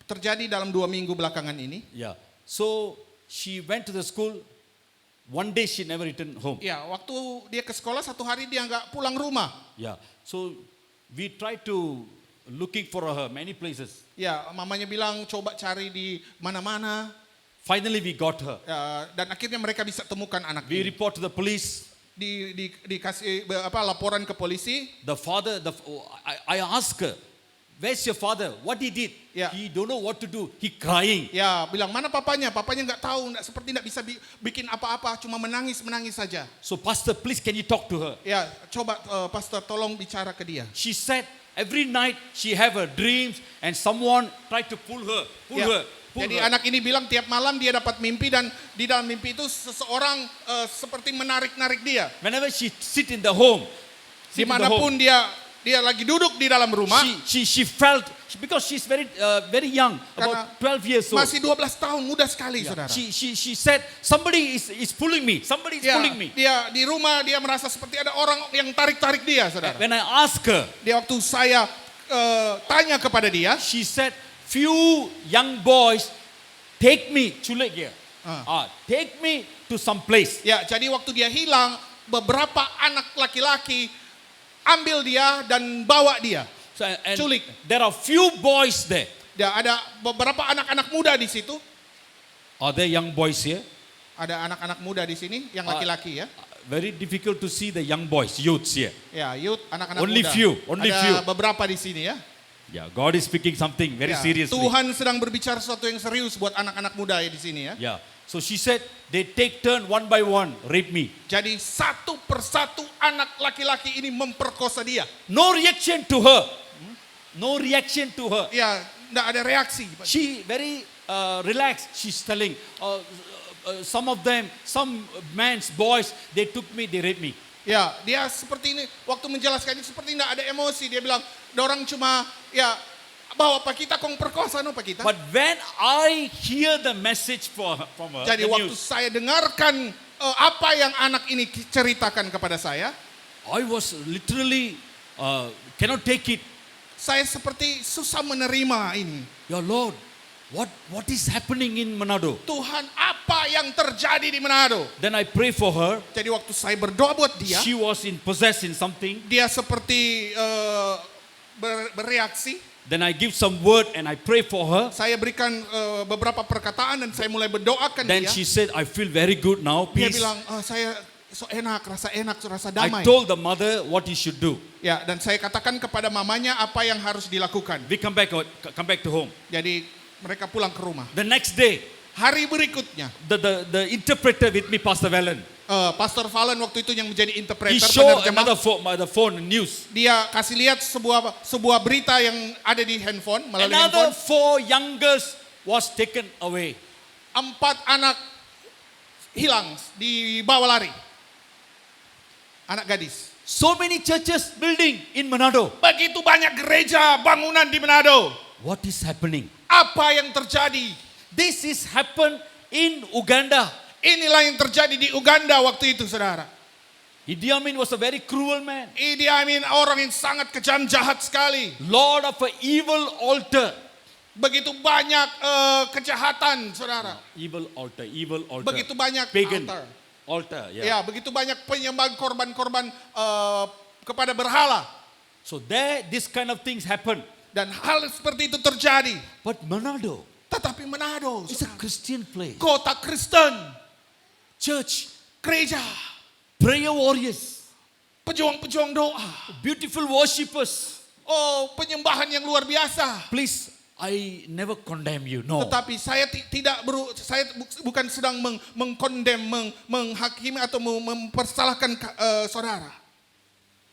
Terjadi dalam 2 minggu belakangan ini. Yeah. So she went to the school. One day she never returned home. Ya, waktu dia ke sekolah, satu hari dia nggak pulang rumah. Yeah. So we tried to looking for her many places. Ya, mamanya bilang coba cari di mana-mana. Finally we got her. Dan akhirnya mereka bisa temukan anak We ini. report to the police. dikasih laporan ke polisi. The father, I asked her, where's your father? What he did? Yeah. He don't know what to do. He crying. Ya, bilang mana papanya? Papanya nggak tahu, seperti nggak bisa bikin apa-apa, cuma menangis saja. So pastor, please can you talk to her? Ya, coba pastor tolong bicara ke dia. She said every night she have her dreams and someone tried to pull her. Ya, jadi anak ini bilang tiap malam dia dapat mimpi dan di dalam mimpi itu seseorang seperti menarik-narik dia. Whenever she sit in the home, Dimanapun dia lagi duduk di dalam rumah. she felt, because she's very young, about 12 years old. Masih 12 tahun, muda sekali, saudara. She said somebody is pulling me. Somebody is pulling me. Dia di rumah dia merasa seperti ada orang yang tarik-tarik dia, saudara. When I asked her, Dia waktu saya tanya kepada dia, she said few young boys take me Chulek here. Take me to some place. ya, jadi waktu dia hilang, beberapa anak laki-laki ambil dia dan bawa dia. So, and Culik. there are few boys there. Ya, ada beberapa anak-anak muda di situ. Are there young boys here? Ada anak-anak muda di sini yang laki-laki ya. Very difficult to see the young boys, youths here. Ya, youth, anak-anak Only muda. few, only ada few. beberapa di sini ya. Yeah, God is speaking something very Ya, seriously. Tuhan sedang berbicara sesuatu yang serius buat anak-anak muda ya di sini ya. Yeah. So she said they take turn one by one rape me. Jadi satu persatu anak laki-laki ini memperkosa dia. No reaction to her. No reaction to her. Ya, enggak ada reaksi. She very relaxed. She's telling some of them, some men's boys, they took me, they raped me. Ya, dia seperti ini waktu menjelaskannya seperti enggak ada emosi. Dia bilang, "Dorang cuma ya bawa pak kita kong perkosa no pak kita." But when I hear the message from her, Jadi the waktu news, saya dengarkan apa yang anak ini ceritakan kepada saya, I was literally cannot take it. saya seperti susah menerima ini. Ya Lord, what is happening in Manado? Tuhan, apa yang terjadi di Manado? Then I pray for her. Jadi waktu saya berdoa buat dia, She was possessed in something. dia seperti bereaksi. Then I give some word and I pray for her. Saya berikan beberapa perkataan dan saya mulai berdoakan Then dia. she said, I feel very good now, Dia peace. bilang, saya so enak, rasa I damai. told the mother what he should do. Ya, dan saya katakan kepada mamanya apa yang harus dilakukan. We come back to home. Jadi mereka pulang ke rumah. The next day, Hari berikutnya, the interpreter with me, Pastor Valen, Pastor Valen waktu itu yang menjadi he interpreter showed penerjemah. another phone news. Dia kasih lihat sebuah berita yang ada di handphone, melalui Another handphone. 4 youngers was taken away. 4 anak hilang, dibawa lari. Anak gadis. So many churches building in Manado. Begitu banyak gereja bangunan di Manado. What is happening? Apa yang terjadi? This is happened in Uganda. Inilah yang terjadi di Uganda waktu itu, saudara. Idi Amin was a very cruel man. Idi Amin orang yang sangat kejam, jahat sekali. Lord of an evil altar. Begitu banyak kejahatan, saudara. Evil altar. Begitu banyak Pagan altar. altar. Ya, begitu banyak penyembahan korban-korban kepada berhala. So there, this kind of things happen. Dan hal seperti itu terjadi. But Manado Tetapi Manado, is a Christian place. kota Kristen, Church, gereja, prayer warriors, pejuang-pejuang doa. beautiful worshippers. Oh, penyembahan yang luar biasa. Please, I never condemn you. No. Tetapi saya saya bukan sedang mengkondem, menghakimi atau mempersalahkan saudara.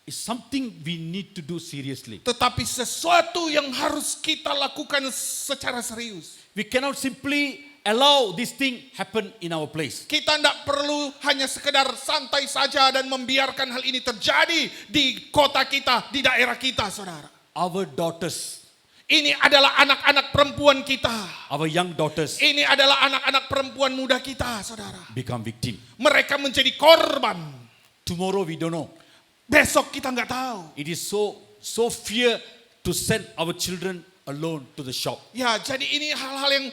It's something we need to do seriously. Tetapi sesuatu yang harus kita lakukan secara serius. We cannot simply allow this thing happen in our place. Kita tidak perlu hanya sekedar santai saja dan membiarkan hal ini terjadi di kota kita, di daerah kita, saudara. Our daughters, Ini adalah anak-anak perempuan kita. our young daughters Ini adalah anak-anak perempuan muda kita, saudara. become victim. Mereka menjadi korban. Tomorrow we don't know. Besok kita nggak tahu. It is so fear to send our children alone to the shop. Ya, jadi ini hal-hal yang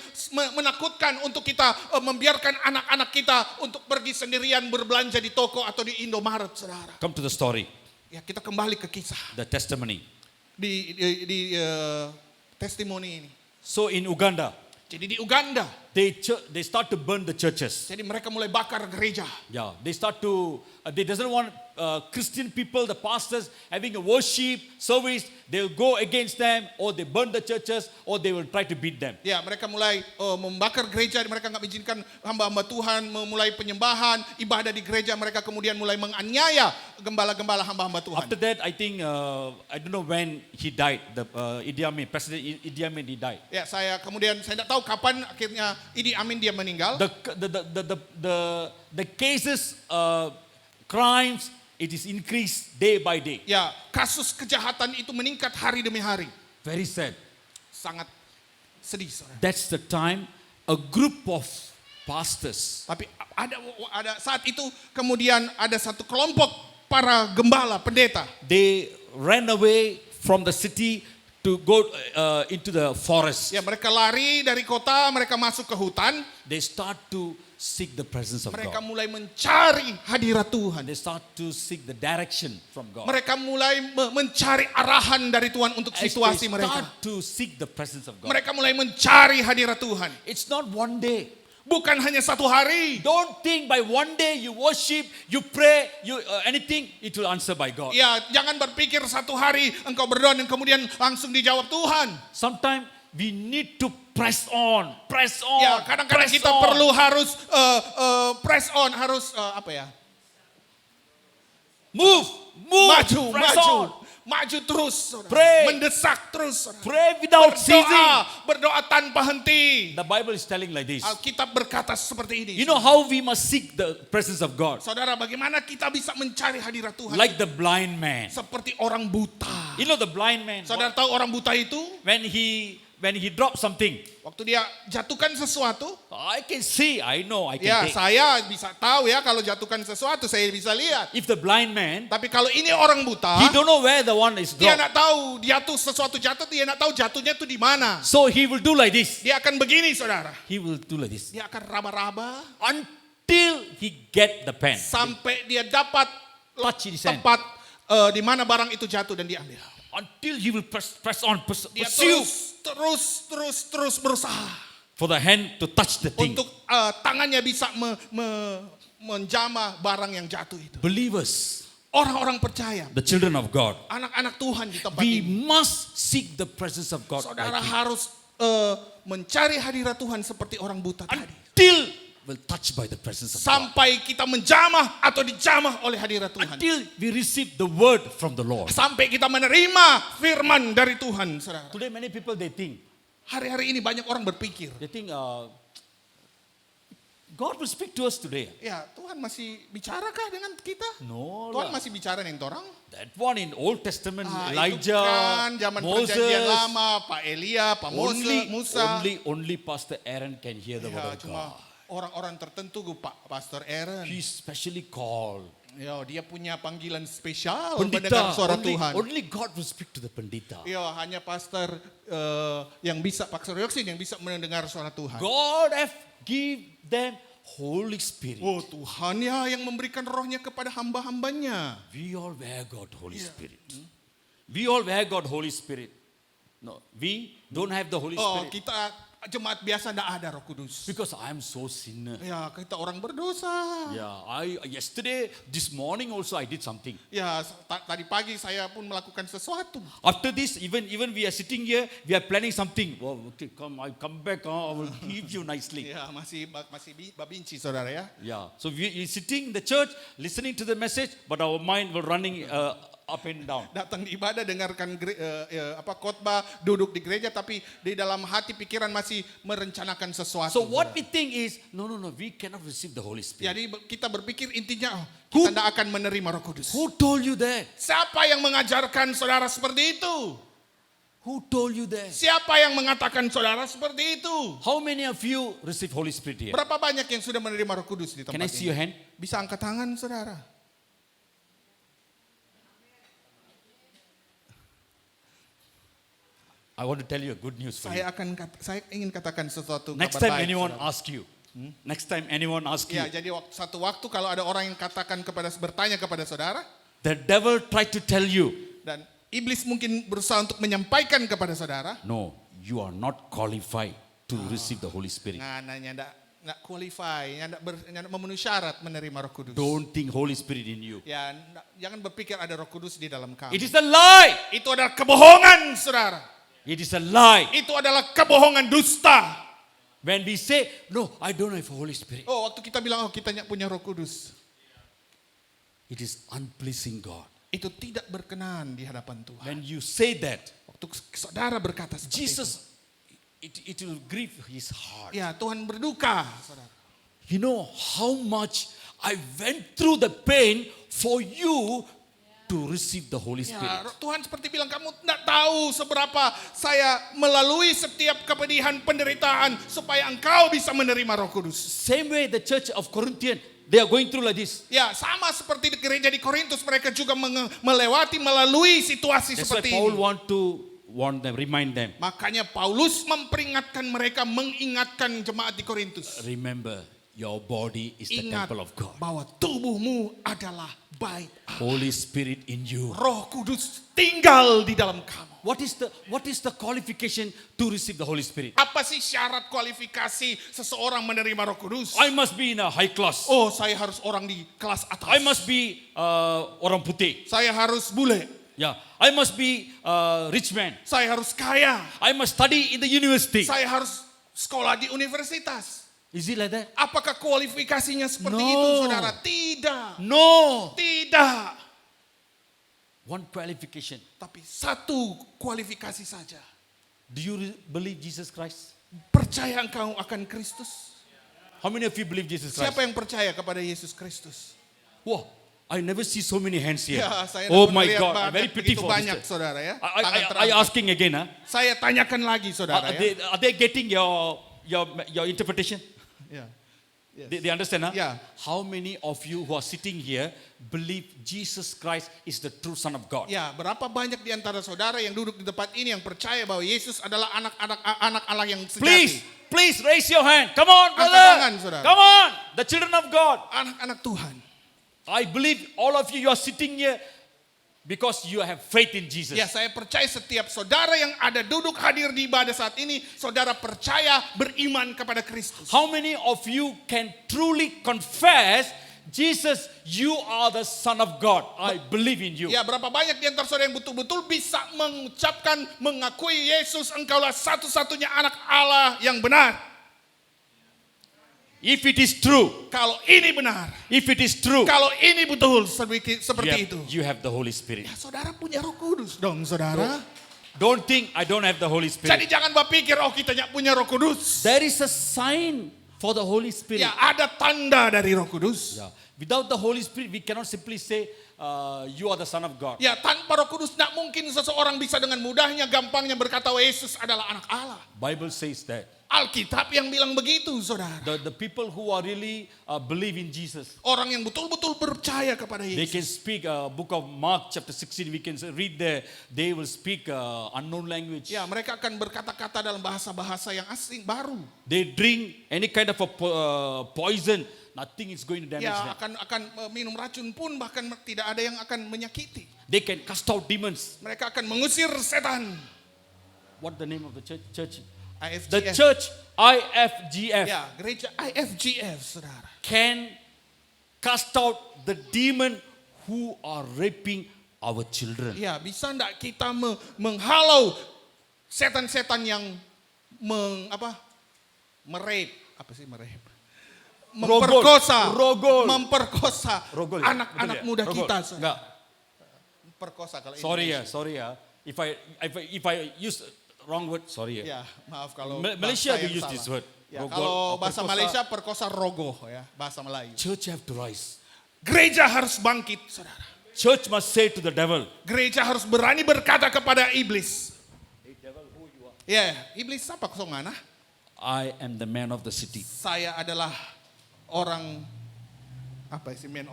menakutkan untuk kita membiarkan anak-anak kita untuk pergi sendirian berbelanja di toko atau di Indomaret, saudara. Come to the story, Ya, kita kembali ke kisah the testimony. di testimoni ini. So in Uganda, Jadi di Uganda, they start to burn the churches. Jadi mereka mulai bakar gereja. Yeah, they start to, they doesn't want Christian people, the pastors, having a worship service. They'll go against them, or they burn the churches, or they will try to beat them. Ya, mereka mulai membakar gereja, mereka nggak mengizinkan hamba-hamba Tuhan memulai penyembahan, ibadah di gereja, mereka kemudian mulai menganiaya gembala-gembala hamba-hamba Tuhan. After that, I think, I don't know when he died, Idi Amin, President Idi Amin, he died. Ya, saya tidak tahu kapan akhirnya Idi Amin dia meninggal. The cases, crimes, it is increased day by day. Ya, kasus kejahatan itu meningkat hari demi hari. Very sad. Sangat sedih, saudara. That's the time a group of pastors, Tapi ada saat itu kemudian ada satu kelompok para gembala, pendeta. they ran away from the city to go into the forest. Ya, mereka lari dari kota, mereka masuk ke hutan, They start to seek the presence of mereka God. mulai mencari hadirat Tuhan. They start to seek the direction from God. Mereka mulai mencari arahan dari Tuhan untuk As they situasi mereka. start to seek the presence of God. Mereka mulai mencari hadirat Tuhan. It's not one day. Bukan hanya satu hari. Don't think by one day you worship, you pray, you anything, it will answer by God. Ya, jangan berpikir satu hari engkau berdoa dan kemudian langsung dijawab Tuhan. Sometimes we need to press on. Ya, kadang-kadang press kita on. perlu harus press on, harus apa ya? move, press on. Maju terus, saudara. Pray. Mendesak terus, saudara. Pray without ceasing. Berdoa tanpa henti. The Bible is telling like this. Alkitab berkata seperti ini. You know how we must seek the presence of God? Saudara, bagaimana kita bisa mencari hadirat Tuhan? Like the blind man. Seperti orang buta. You know the blind man, Saudara tahu orang buta itu? when he dropped something, Waktu dia jatuhkan sesuatu, I can see, I know, I can ya take. saya bisa tahu ya kalau jatuhkan sesuatu saya bisa lihat. If the blind man, Tapi kalau ini orang buta, he don't know where the one is dia dropped. nak tahu jatuh sesuatu jatuh, dia nak tahu jatuhnya itu di mana. So he will do like this. Dia akan begini, saudara. He will do like this. Dia akan raba-raba Until he get the pen. sampai dia dapat Touch his hand. tepat di mana barang itu jatuh dan diambil. Until he will press on, Dia pursue terus berusaha for the hand to touch the thing. untuk tangannya bisa menjamah barang yang jatuh itu. Believers, Orang-orang percaya, the children of God, anak-anak Tuhan di tempat we ini, must seek the presence of God saudara like harus mencari hadirat Tuhan seperti orang buta tadi. until will touched by the presence of God. Sampai kita menjamah atau dijamah oleh hadirat Tuhan. Until we receive the word from the Lord. Sampai kita menerima firman dari Tuhan, saudara. Today many people they think Hari-hari ini banyak orang berpikir, God will speak to us today. ya Tuhan masih bicarakah dengan kita? No Tuhan lah. masih bicara dengan orang? That one in Old Testament, Itu Elijah, kan zaman Moses, perjanjian lama, Pak Elia, Pak Musa. only Pastor Aaron can hear the Ya, word of cuma God. orang-orang tertentu, Pak Pastor Aaron. He's specially called. Ya, dia punya panggilan spesial Pendita, mendengar suara Tuhan. only God will speak to the pendita. Ya, hanya pastor yang bisa, Pastor Yoksin yang bisa mendengar suara Tuhan. God have give them Holy Spirit. Oh, Tuhan ya yang memberikan rohnya kepada hamba-hambanya. We all wear God Holy Spirit. We all wear God Holy Spirit. No, we don't have the Holy Oh, Spirit. kita jemaat biasa tidak ada Roh Kudus. Because I am so sinner. Ya, kita orang berdosa. Yeah, yesterday, this morning also I did something. Ya, tadi pagi saya pun melakukan sesuatu. After this, even we are sitting here, we are planning something. Oh, okay, I come back, I will give you nicely. Ya, masih babinci saudara ya. Yeah, so we sitting in the church, listening to the message, but our mind will running up and down. Datang di ibadah, dengarkan khotbah, duduk di gereja, tapi di dalam hati pikiran masih merencanakan sesuatu. So what we think is, no, we cannot receive the Holy Spirit. Jadi kita berpikir intinya kita tidak akan menerima Roh Kudus. Who told you that? Siapa yang mengajarkan saudara seperti itu? Who told you that? Siapa yang mengatakan saudara seperti itu? How many of you receive Holy Spirit here? Berapa banyak yang sudah menerima Roh Kudus di tempat Can I see your ini? hand? Bisa angkat tangan saudara. I want to tell you a good news for you. Saya ingin katakan sesuatu Next kabar time baik, anyone saudara. ask you, next time anyone ask you, Ya, jadi satu waktu kalau ada orang yang bertanya kepada saudara, the devil tried to tell you, dan iblis mungkin berusaha untuk menyampaikan kepada saudara, no, you are not qualified to to receive the Holy Spirit. Ngananya ndak qualify, ndak memenuhi syarat menerima Roh Kudus. Don't think Holy Spirit in you. Ya, jangan berpikir ada Roh Kudus di dalam kamu. It is a lie. Itu adalah kebohongan, saudara. It is a lie. Itu adalah kebohongan dusta. When we say, no, I don't have Holy Spirit. Oh, waktu kita bilang, kita nggak punya Roh Kudus. It is unpleasing God. Itu tidak berkenan di hadapan Tuhan. When you say that, Waktu saudara berkata seperti Jesus, it will grieve his heart. itu. Ya, Tuhan berduka, saudara. You know how much I went through the pain for you to receive the Holy Ya, Spirit. Tuhan seperti bilang, kamu tidak tahu seberapa saya melalui setiap kepedihan, penderitaan, supaya engkau bisa menerima Roh Kudus. Same way the church of Corinthian, they are going through like this. Ya, sama seperti di gereja di Korintus, mereka juga melalui situasi That's why seperti Paul ini. want them, remind them. Makanya Paulus memperingatkan mereka, mengingatkan jemaat di Korintus. Remember, your body is the Ingat temple of God. bahwa tubuhmu adalah bait Allah. Holy Spirit in you. Roh Kudus tinggal di dalam kamu. What is the qualification to receive the Holy Spirit? Apa sih syarat kualifikasi seseorang menerima Roh Kudus? I must be in a high class. Oh, saya harus orang di kelas atas. I must be orang putih. Saya harus bule. Yeah, I must be rich man. Saya harus kaya. I must study in the university. Saya harus sekolah di universitas. Is it like that? Apakah kualifikasinya seperti No. itu, saudara? Tidak. No. Tidak. One qualification. Tapi satu kualifikasi saja. Do you believe Jesus Christ? Percaya engkau akan Kristus? How many of you believe Jesus Christ? Siapa yang percaya kepada Yesus Kristus? Wow, I never see so many hands here. Ya, saya Oh dapat my melihat God, I'm very begitu pitiful. banyak, saudara ya. Tangan I terangkat. asking again, huh? Saya tanyakan lagi, saudara Are, ya. are they getting your interpretation? Ya. Yes. They understand, huh? Yeah. How many of you who are sitting here believe Jesus Christ is the true Son of God? Ya, berapa banyak di antara saudara yang duduk di tempat ini yang percaya bahwa Yesus adalah anak Allah yang sejati? Please raise your hand. Come on, Angkat brother. tangan, saudara. Come on, the children of God. Anak-anak Tuhan. I believe all of you are sitting here because you have faith in Jesus. Ya, saya percaya setiap saudara yang ada duduk hadir di ibadah saat ini, saudara percaya beriman kepada Kristus. How many of you can truly confess, Jesus, you are the Son of God. I believe in you. Ya, berapa banyak di antara saudara yang betul-betul bisa mengucapkan, mengakui Yesus, engkaulah satu-satunya anak Allah yang benar. If it is true, Kalau ini benar, if it is true, kalau ini betul seperti itu. you have the Holy Spirit. Ya, saudara punya Roh Kudus dong, saudara. Don't think I don't have the Holy Jadi Spirit. jangan berpikir, oh kita nggak punya Roh Kudus. There is a sign for the Holy Spirit. Ya, ada tanda dari Roh Kudus. Yeah. Without the Holy Spirit, we cannot simply say, you are the Son of God. Ya, tanpa Roh Kudus tidak mungkin seseorang bisa dengan mudahnya, gampangnya berkata, oh, Yesus adalah anak Allah. Bible says that. Alkitab yang bilang begitu, saudara. The people who are really believe in Jesus, Orang yang betul-betul percaya kepada they can Yesus. speak book of Mark chapter 16, we can read there, they will speak unknown language. Ya, mereka akan berkata-kata dalam bahasa-bahasa yang asing, baru. They drink any kind of a poison, nothing is going to damage Ya, them. akan minum racun pun bahkan tidak ada yang akan menyakiti. They can cast out demons. Mereka akan mengusir setan. What the name of the church? IFGF. The church, IFGF, Ya, gereja IFGF, saudara. can cast out the demon who are raping our children. Ya, bisa enggak kita menghalau setan-setan yang merep, Rogol. memperkosa Rogol. anak-anak Betul ya? muda Rogol. kita. saudara. Enggak. Perkosa kalau Sorry ya. If I use wrong word, sorry ya. Ya, maaf kalau Malaysia bahasa they yang use salah. this word. Ya, Rogol kalau or bahasa perkosa. Malaysia perkosa rogoh ya, bahasa Melayu. Church have to rise. Gereja harus bangkit, saudara. Church must say to the devil, Gereja harus berani berkata kepada iblis. Ya, iblis apa kosong mana? I am the man of the city. Saya adalah orang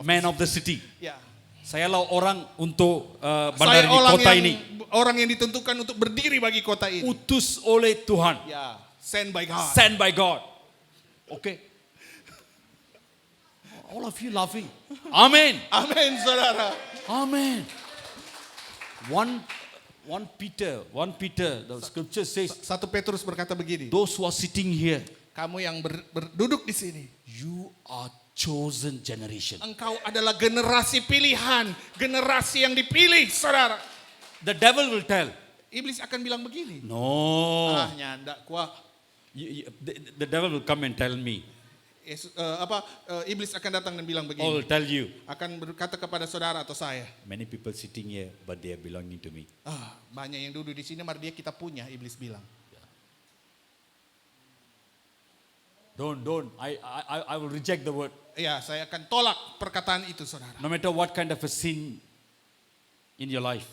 Man of the city. Ya. Sayalah orang untuk Saya bandar di kota ini. orang yang ditentukan untuk berdiri bagi kota ini. Utus oleh Tuhan. Ya, send by God. Sent by God. Okay. All of you laughing. Amen. Amin, saudara. Amen. 1 Peter, the scripture says, 1 Petrus berkata begini, those who are sitting here, kamu yang berduduk di sini, you are chosen generation. engkau adalah generasi pilihan, generasi yang dipilih, saudara. The devil will tell, Iblis akan bilang begini, no. nyanda kuah. The devil will come and tell me, Iblis akan datang dan bilang or begini, will tell you, akan berkata kepada saudara atau saya, many people sitting here, but they are belonging to me. banyak yang duduk di sini, mari dia kita punya. Iblis bilang, Don't. I will reject the word. ya saya akan tolak perkataan itu, saudara. No matter what kind of a sin in your life,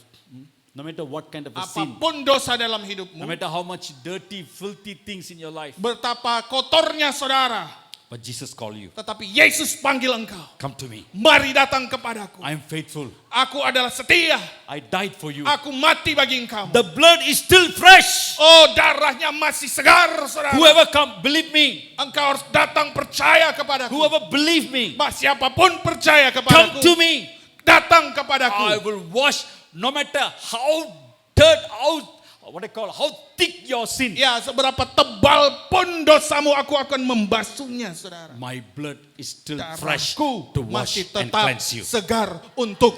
no matter what kind of a sin, Apapun dosa dalam hidupmu, no matter how much dirty, filthy things in your life, betapa kotornya saudara, but Jesus call you, tetapi Yesus panggil engkau, come to me. mari datang kepadaku. I am faithful. Aku adalah setia, I died for you. aku mati bagi engkau. The blood is still fresh. Oh, darahnya masih segar, saudara. Whoever come, believe me. Engkau harus datang percaya kepadaku. Whoever believe me, Siapapun percaya come kepadaku, to me. datang I kepadaku. will wash, no matter how dirt, how thick your sin. Ya, seberapa tebal pun dosamu, aku akan membasuhnya, saudara. My blood is still fresh Darahku to wash masih and tetap cleanse you. segar untuk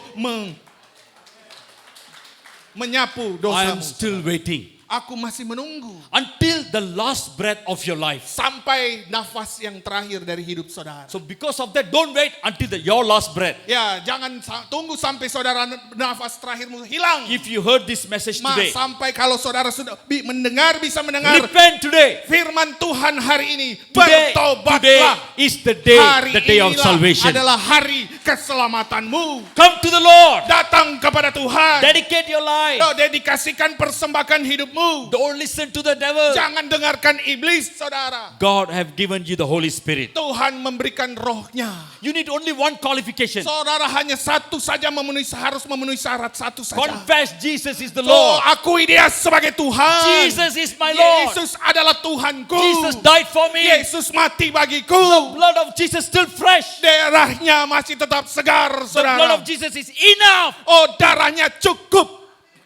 menyapu I am dosamu. still waiting Aku masih menunggu until the last breath of your life. sampai nafas yang terakhir dari hidup saudara. So because of that, don't wait until your last breath. Ya, jangan tunggu sampai saudara nafas terakhirmu hilang. If you heard this message today, Sampai kalau saudara sudah bisa mendengar repent today. firman Tuhan hari ini, Today bertobatlah. is the day, Hari the day of inilah salvation. adalah hari keselamatanmu. Come to the Lord. Datang kepada Tuhan. Dedicate your life. Dedikasikan persembahkan hidupmu. Don't listen to the devil. Jangan dengarkan iblis, saudara. God have given you the Holy Spirit. Tuhan memberikan rohnya. You need only one qualification. Saudara hanya satu saja harus memenuhi syarat satu saja. Confess Jesus is the Oh, Lord. akui dia sebagai Tuhan. Jesus is my Lord. Yesus adalah Tuhanku. Jesus died for me. Yesus mati bagiku. Blood of Jesus still fresh. Darahnya masih tetap segar, The blood saudara. of Jesus is enough Oh, darahnya cukup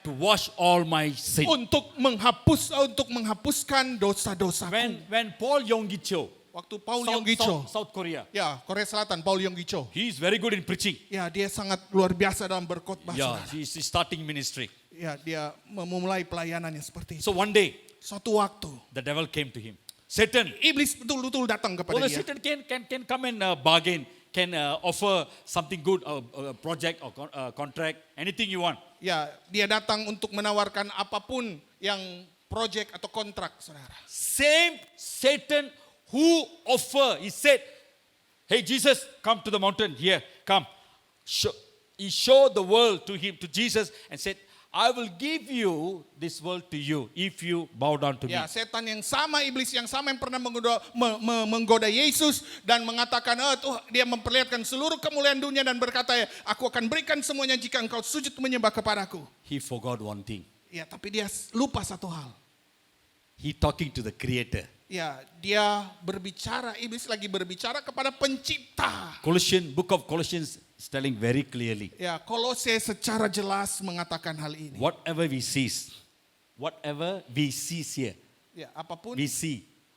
to wash all my sin. untuk menghapuskan dosa-dosa. When Paul Yonggi-cho, Waktu Paul Yonggi-cho, South Korea, ya Korea Selatan, Paul Yonggi-cho, he is very good in preaching. ya dia sangat luar biasa dalam berkhotbah. Yeah, saudara. he is starting ministry. Ya, dia memulai pelayanannya seperti itu. So one day, Suatu waktu, the devil came to him. Satan. iblis betul-betul datang kepada Well, dia. Satan can come and bargain, can offer something good, project or contract, anything you want. Ya, dia datang untuk menawarkan apapun yang proyek atau kontrak, saudara. Same Satan who offer, he said, hey Jesus, come to the mountain here, come. He showed the world to him, to Jesus, and said, I will give you this world to you if you bow down to me. Ya, setan yang sama, iblis yang sama yang pernah menggoda Yesus dan mengatakan, dia memperlihatkan seluruh kemuliaan dunia dan berkata, aku akan berikan semuanya jika engkau sujud menyembah kepadaku. He forgot one thing. Ya, tapi dia lupa satu hal. He talking to the Creator. Ya, dia berbicara, iblis lagi berbicara kepada pencipta. Book of Colossians is telling very clearly. Ya, Kolose secara jelas mengatakan hal ini. Whatever we see here, Ya,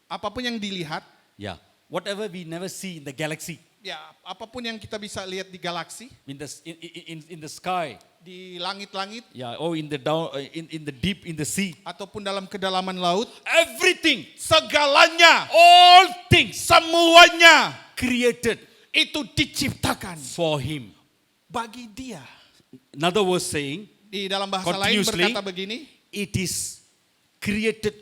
apapun yang dilihat, yeah, whatever we never see in the galaxy, ya, apapun yang kita bisa lihat di galaksi, in the sky, di langit-langit, yeah, or in the deep in the sea, ataupun dalam kedalaman laut, everything, segalanya, all things semuanya created itu diciptakan for him. bagi dia. Another word saying, Di dalam bahasa lain continuously, berkata begini, it is created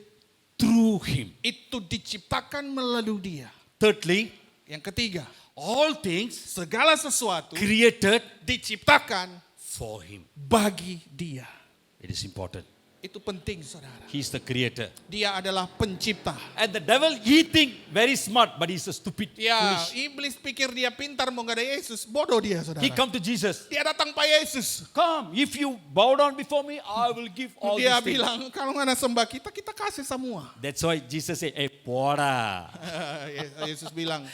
through him. itu diciptakan melalui dia. Thirdly, Yang ketiga, all things segala sesuatu created diciptakan for him. bagi dia. It is important. Itu penting, saudara. He is the creator. Dia adalah pencipta. And the devil, he think very smart, but he's a stupid, Ya, foolish. iblis pikir dia pintar mau gak ada Yesus. Bodoh dia, saudara. He come to Jesus. Dia datang Pak Yesus. Come, if you bow down before me, I will give all Dia these things. bilang, kalau nggak ada sembah kita kasih semua. That's why Jesus say, pora. Yesus bilang,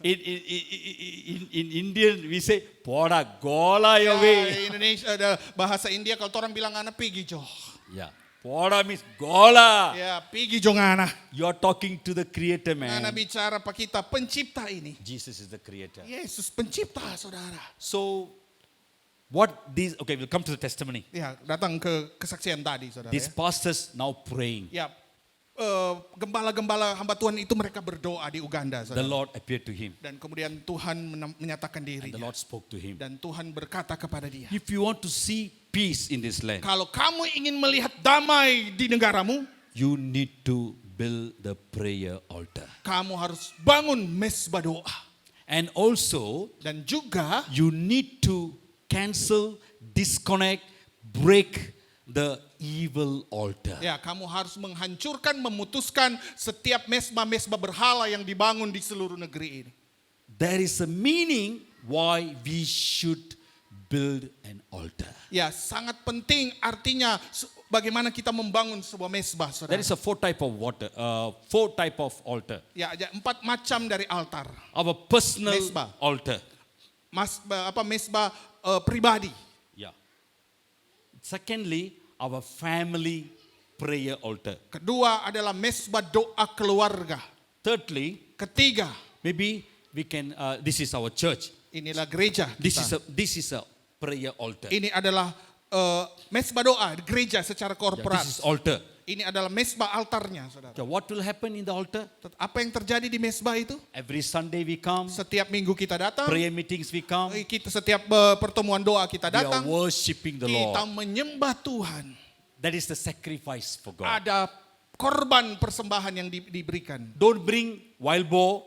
In Indian, we say, pora, gola your way. Indonesia, ada bahasa India kalau orang bilang anak pergi joh. Yeah. Poda means gola. Ya, pigi jongana. You are talking to the creator, Nana man. bicara pak kita pencipta ini. Jesus is the creator. Yesus pencipta, saudara. So, what these, okay, we'll come to the testimony. Ya, datang ke kesaksian tadi, saudara. These pastors now praying. Ya, gembala-gembala hamba Tuhan itu mereka berdoa di Uganda, The saudara. Lord appeared to him. Dan kemudian Tuhan menyatakan And the dirinya. Lord spoke to him. Dan Tuhan berkata kepada dia, If you want to see peace in this land, kalau kamu ingin melihat damai di negaramu, you need to build the prayer altar. kamu harus bangun mesbah doa. And also, Dan juga you need to cancel, disconnect, break the evil altar. ya kamu harus menghancurkan, memutuskan setiap mesbah-mesbah berhala yang dibangun di seluruh negeri ini. There is a meaning why we should build an altar. Ya, sangat penting artinya bagaimana kita membangun sebuah mesbah, There saudara. is a four type of altar. Ya, ada 4 macam dari altar. Our personal Mesbah. altar. Mesbah pribadi. Yeah. Secondly, our family prayer altar. Kedua adalah mesbah doa keluarga. Thirdly, Ketiga, maybe we can. This is our church. inilah gereja kita. This is a prayer altar. Ini adalah mesbah doa gereja secara Yeah, korporat. this is altar. Ini adalah mesbah altarnya, saudara. So what will happen in the altar? Apa yang terjadi di mesbah itu? Every Sunday we come, Setiap minggu kita datang, prayer meetings we come. kita setiap pertemuan doa kita We are datang, worshiping the kita Lord. menyembah Tuhan. That is the sacrifice for God. Ada korban persembahan yang diberikan. Don't bring wild boar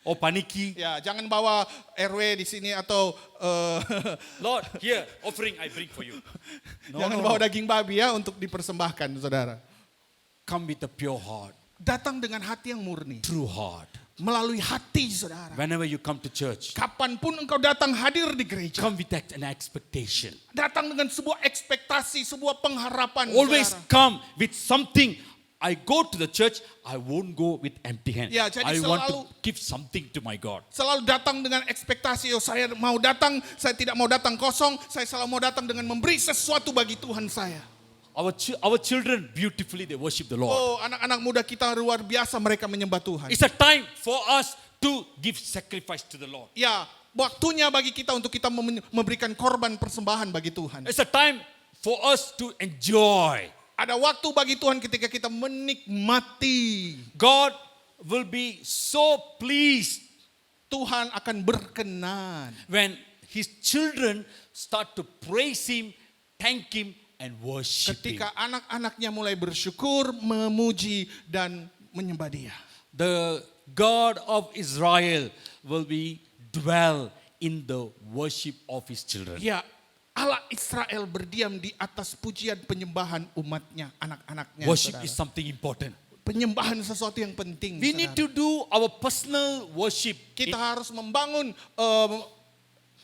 or paniki. Ya, jangan bawa RW di sini atau Lord, here offering I bring for you. No, jangan no, bawa no. daging babi ya untuk dipersembahkan, saudara. Come with a pure heart, Datang dengan hati yang murni, true heart. melalui hati, saudara. Whenever you come to church, Kapanpun engkau datang hadir di gereja, come with an expectation. datang dengan sebuah ekspektasi, sebuah pengharapan. Always saudara. come with something. I go to the church, I won't go with empty hand. Ya, jadi I want to selalu- give something to my God. Selalu datang dengan ekspektasi, oh saya mau datang, saya tidak mau datang kosong, saya selalu mau datang dengan memberi sesuatu bagi Tuhan saya. Our children beautifully they worship the Lord. Oh, anak-anak muda kita luar biasa mereka menyembah Tuhan. It's a time for us to give sacrifice to the Lord. Ya, waktunya bagi kita untuk kita memberikan korban persembahan bagi Tuhan. It's a time for us to enjoy. Ada waktu bagi Tuhan ketika kita menikmati. God will be so pleased Tuhan akan berkenan when His children start to praise Him, thank Him, and worship Him. ketika anak-anaknya mulai bersyukur, memuji dan menyembah Dia. The God of Israel will be dwell in the worship of His children. Ya, Allah Israel berdiam di atas pujian penyembahan umatnya, anak-anaknya. Worship saudara. is something important. Penyembahan sesuatu yang penting. We need to saudara. do our personal worship. Kita harus membangun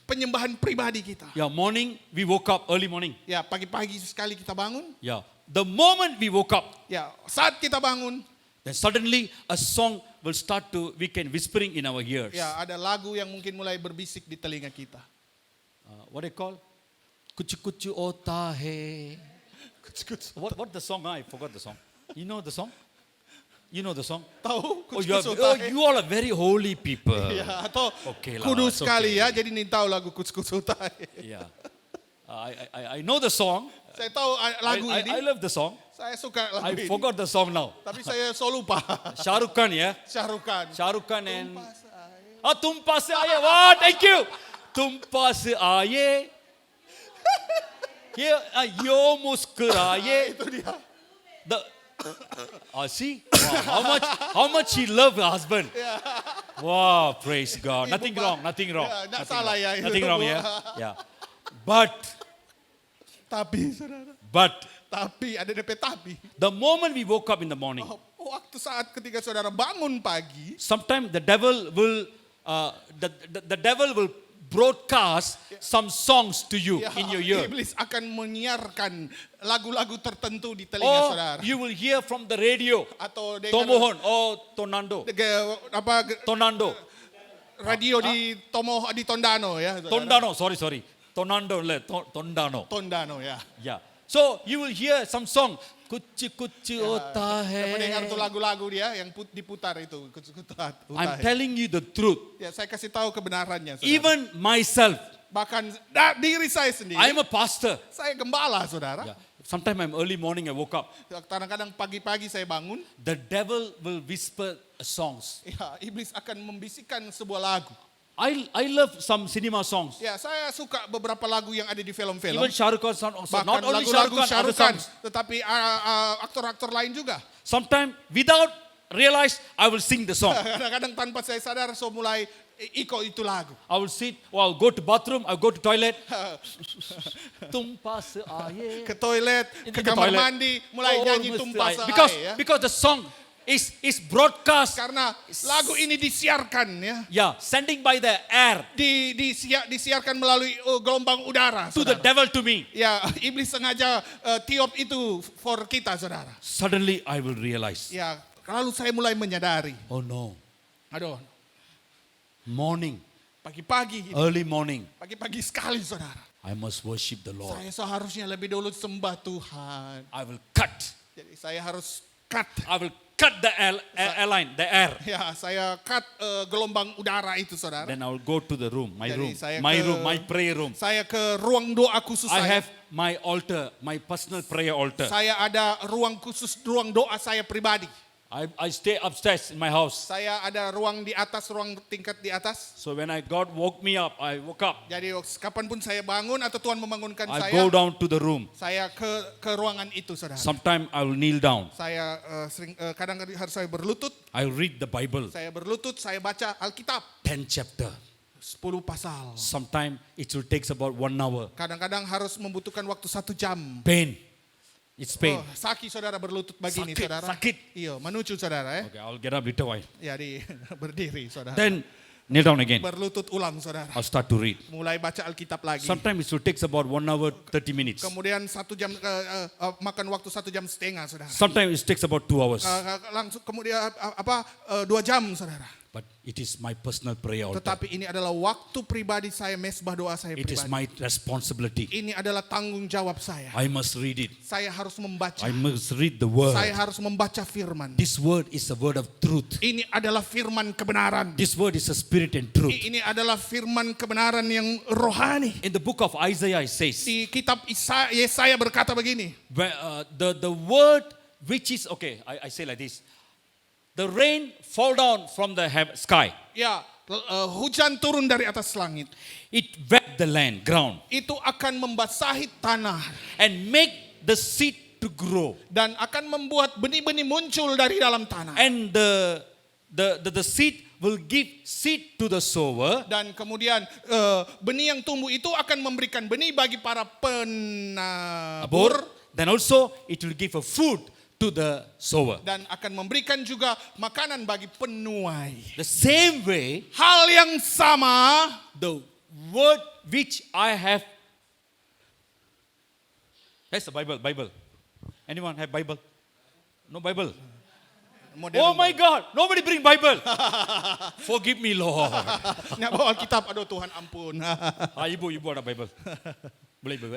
penyembahan pribadi kita. Yeah, morning we woke up early morning. Ya, pagi-pagi sekali kita bangun. Yeah, the moment we woke up, Ya, saat kita bangun, then suddenly a song will start to we can whispering in our ears. ya ada lagu yang mungkin mulai berbisik di telinga kita. What they call? Kuchu kuchu ota hai. What the song? I forgot the song. You know the song? You know the song? Tahu? Oh, you all are very holy people. Ya, atau Okay lah, kudus it's sekali okay. ya, jadi nih tahu lagu Kuts-Kuts Utai. Yeah. I know the song. Saya tahu lagu I ini, love the song. saya suka lagu I ini. forgot the song now. Tapi saya so lupa. Shah Rukh Khan, yeah? Syahrukan. Shah Rukh Khan and tum paas aaye. Wow, thank you. Tum paas aaye. Here, yo muskuraye. Itu dia. See, wow, how much he loved her husband. Wow, praise God. Nothing wrong, nothing wrong. Ya, nggak Nothing salah wrong. ya itu. Nothing wrong, yeah. Yeah. But Tapi, saudara. But Tapi, ada DP tapi. the moment we woke up in the morning, Waktu saat ketika saudara bangun pagi, sometimes the devil will the devil will broadcast some songs to you ya, in your ear. iblis akan menyiarkan lagu-lagu tertentu di telinga Or saudara. you will hear from the radio. Atau dengar Tomohon or Tonando. Tonando. radio di Tondano ya. saudara. Tondano, sorry. Tonando, Tondano. Tondano ya. Yeah. So you will hear some song. Kuch kuch hota Saya mendengar hai. tuh lagu-lagu dia yang diputar itu. I'm telling you the truth. Ya, saya kasih tahu kebenarannya. Saudara. Even myself, Bahkan diri saya sendiri. I'm a pastor. Saya gembala, saudara. Yeah. Sometimes I'm early morning, I woke up. Kadang-kadang pagi-pagi saya bangun. The devil will whisper songs. Ya, iblis akan membisikkan sebuah lagu. I love some cinema songs. Ya, saya suka beberapa lagu yang ada di film-film. Even Shah Rukh Khan song also. Bahkan Not only Shah lagu-lagu Rukh Khan, Shah other Rukh Khan, songs. tetapi aktor-aktor lain juga. Sometimes without realize, I will sing the song. Kadang-kadang tanpa saya sadar, so mulai ikut itu lagu. I will sit, or I'll go to bathroom, I'll go to toilet. Tumpah seair. Ke toilet, Into ke the kamar toilet. mandi, mulai Oh, nyanyi mesti tumpah air. seair. Ya. Because the song is broadcast. Karena lagu ini disiarkan ya. Yeah, sending by the air Disiarkan melalui gelombang udara. to the Saudara. devil to me. Ya, iblis sengaja tiup itu for kita, saudara. Suddenly I will realize, Ya, lalu saya mulai menyadari. oh no, Aduh, morning, pagi-pagi, early morning, pagi-pagi sekali, saudara. I must worship the Lord. Saya seharusnya lebih dulu sembah Tuhan. I will cut. Jadi saya harus cut. I will cut the airline, the air. Ya, saya cut gelombang udara itu, saudara. Then I will go to the room, my Jadi room, saya my ke- room, my prayer room. Saya ke ruang doa khusus I saya. have my altar, my personal prayer altar. Saya ada ruang khusus, ruang doa saya pribadi. I stay upstairs in my house. Saya ada ruang di atas, ruang tingkat di atas. So when God woke me up, I woke up. Jadi kapanpun saya bangun atau Tuhan membangunkan I saya, go down to the room. saya ke ruangan itu, saudara. Sometime I will kneel down. Saya kadang harus saya berlutut. I will read the Bible, Saya berlutut, saya baca Alkitab 10 chapter. 10 pasal. Sometime it will takes about 1 hour. Kadang-kadang harus membutuhkan waktu 1 jam. Pain. It's pain. Sakit, saudara, berlutut begini, Sakit, saudara. sakit. Iya, menuju, saudara. Okay, I'll get up little while. Ya, berdiri, saudara. Then kneel down again. Berlutut ulang, saudara. I'll start to read. Mulai baca Alkitab lagi. Sometimes it will takes about 1 hour 30 minutes. Kemudian 1 jam, makan waktu 1,5 jam, saudara. Sometimes it takes about 2 hours. Langsung kemudian 2 jam, saudara. But it is my personal prayer altar. Tetapi ini adalah waktu pribadi saya, mesbah doa saya It is pribadi. my responsibility. Ini adalah tanggung jawab saya. I must read it. Saya harus membaca. I must read the word. Saya harus membaca firman. This word is a word of truth. Ini adalah firman kebenaran. This word is a spirit and truth. Ini adalah firman kebenaran yang rohani. In the book of Isaiah it says, Di kitab Yesaya berkata begini. the word which is, okay, I say like this. The rain fall down from the sky. Ya, hujan turun dari atas langit. It wet the land, ground, Itu akan membasahi tanah. and make the seed to grow. Dan akan membuat benih-benih muncul dari dalam tanah. And the seed will give seed to the sower. Dan kemudian benih yang tumbuh itu akan memberikan benih bagi para penabur. Then also it will give a food to the sower. Dan akan memberikan juga makanan bagi penuai. The same way, Hal yang sama, the word which I have. That's the Bible. Anyone have Bible? No Bible. modern. Oh my God, nobody bring Bible. Forgive me, Lord. Nak bawa Alkitab, aduh Tuhan ampun. Ibu ada Bible. Boleh Ibu?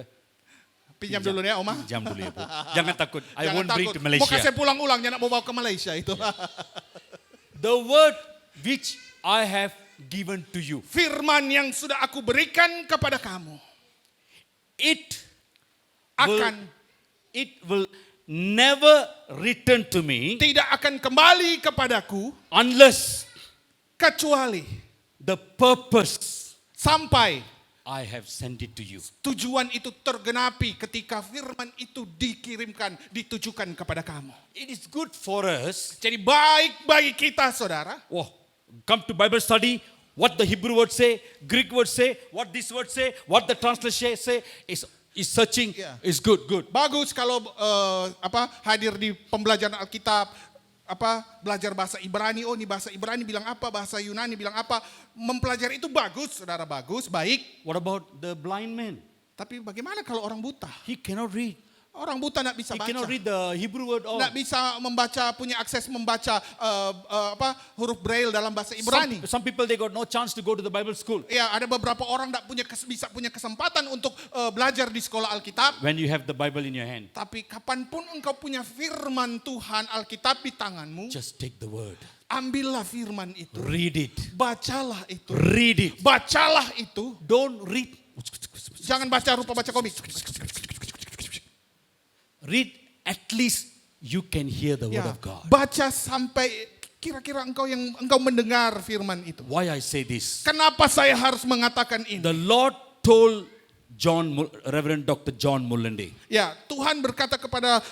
Pinjam dulu ya, Oma. Jam dulu ya, Bu. Jangan takut. I Jangan won't bring takut. to Mau kasih Malaysia. pulang-ulang, jangan mau bawa ke Malaysia itu. The word which I have given to you. Firman yang sudah aku berikan kepada kamu. It Akan will never return to me tidak akan kembali kepadaku unless kecuali the purpose sampai I have sent it to you. tujuan itu tergenapi ketika firman itu dikirimkan, ditujukan kepada kamu. It is good for us. Jadi baik bagi kita, saudara. Oh, come to Bible study. What the Hebrew word say, Greek word say, what this word say, what the translation say is searching. Yeah. Is good. Bagus kalau hadir di pembelajaran Alkitab, belajar bahasa Ibrani. Oh, ini bahasa Ibrani bilang apa, bahasa Yunani bilang apa. Mempelajari itu bagus, saudara, bagus, baik. What about the blind man? Tapi bagaimana kalau orang buta? He cannot read. Orang buta tidak bisa He cannot baca. read the Hebrew word or Tidak bisa membaca, punya akses membaca huruf braille dalam bahasa Ibrani. some people they got no chance to go to the Bible school. Ya, ada beberapa orang tidak bisa punya kesempatan untuk belajar di sekolah Alkitab. When you have the Bible in your hand, Tapi kapanpun engkau punya firman Tuhan Alkitab di tanganmu, just take the word. ambillah firman itu. Read it. Bacalah itu. Read it. Bacalah itu. Don't read. Jangan baca rupa baca komik. Read at least you can hear the word Ya, of God. baca sampai kira-kira engkau mendengar firman itu. Why I say this? Kenapa saya harus mengatakan ini? The Lord told Reverend Dr. John Mullende, Ya, Tuhan berkata kepada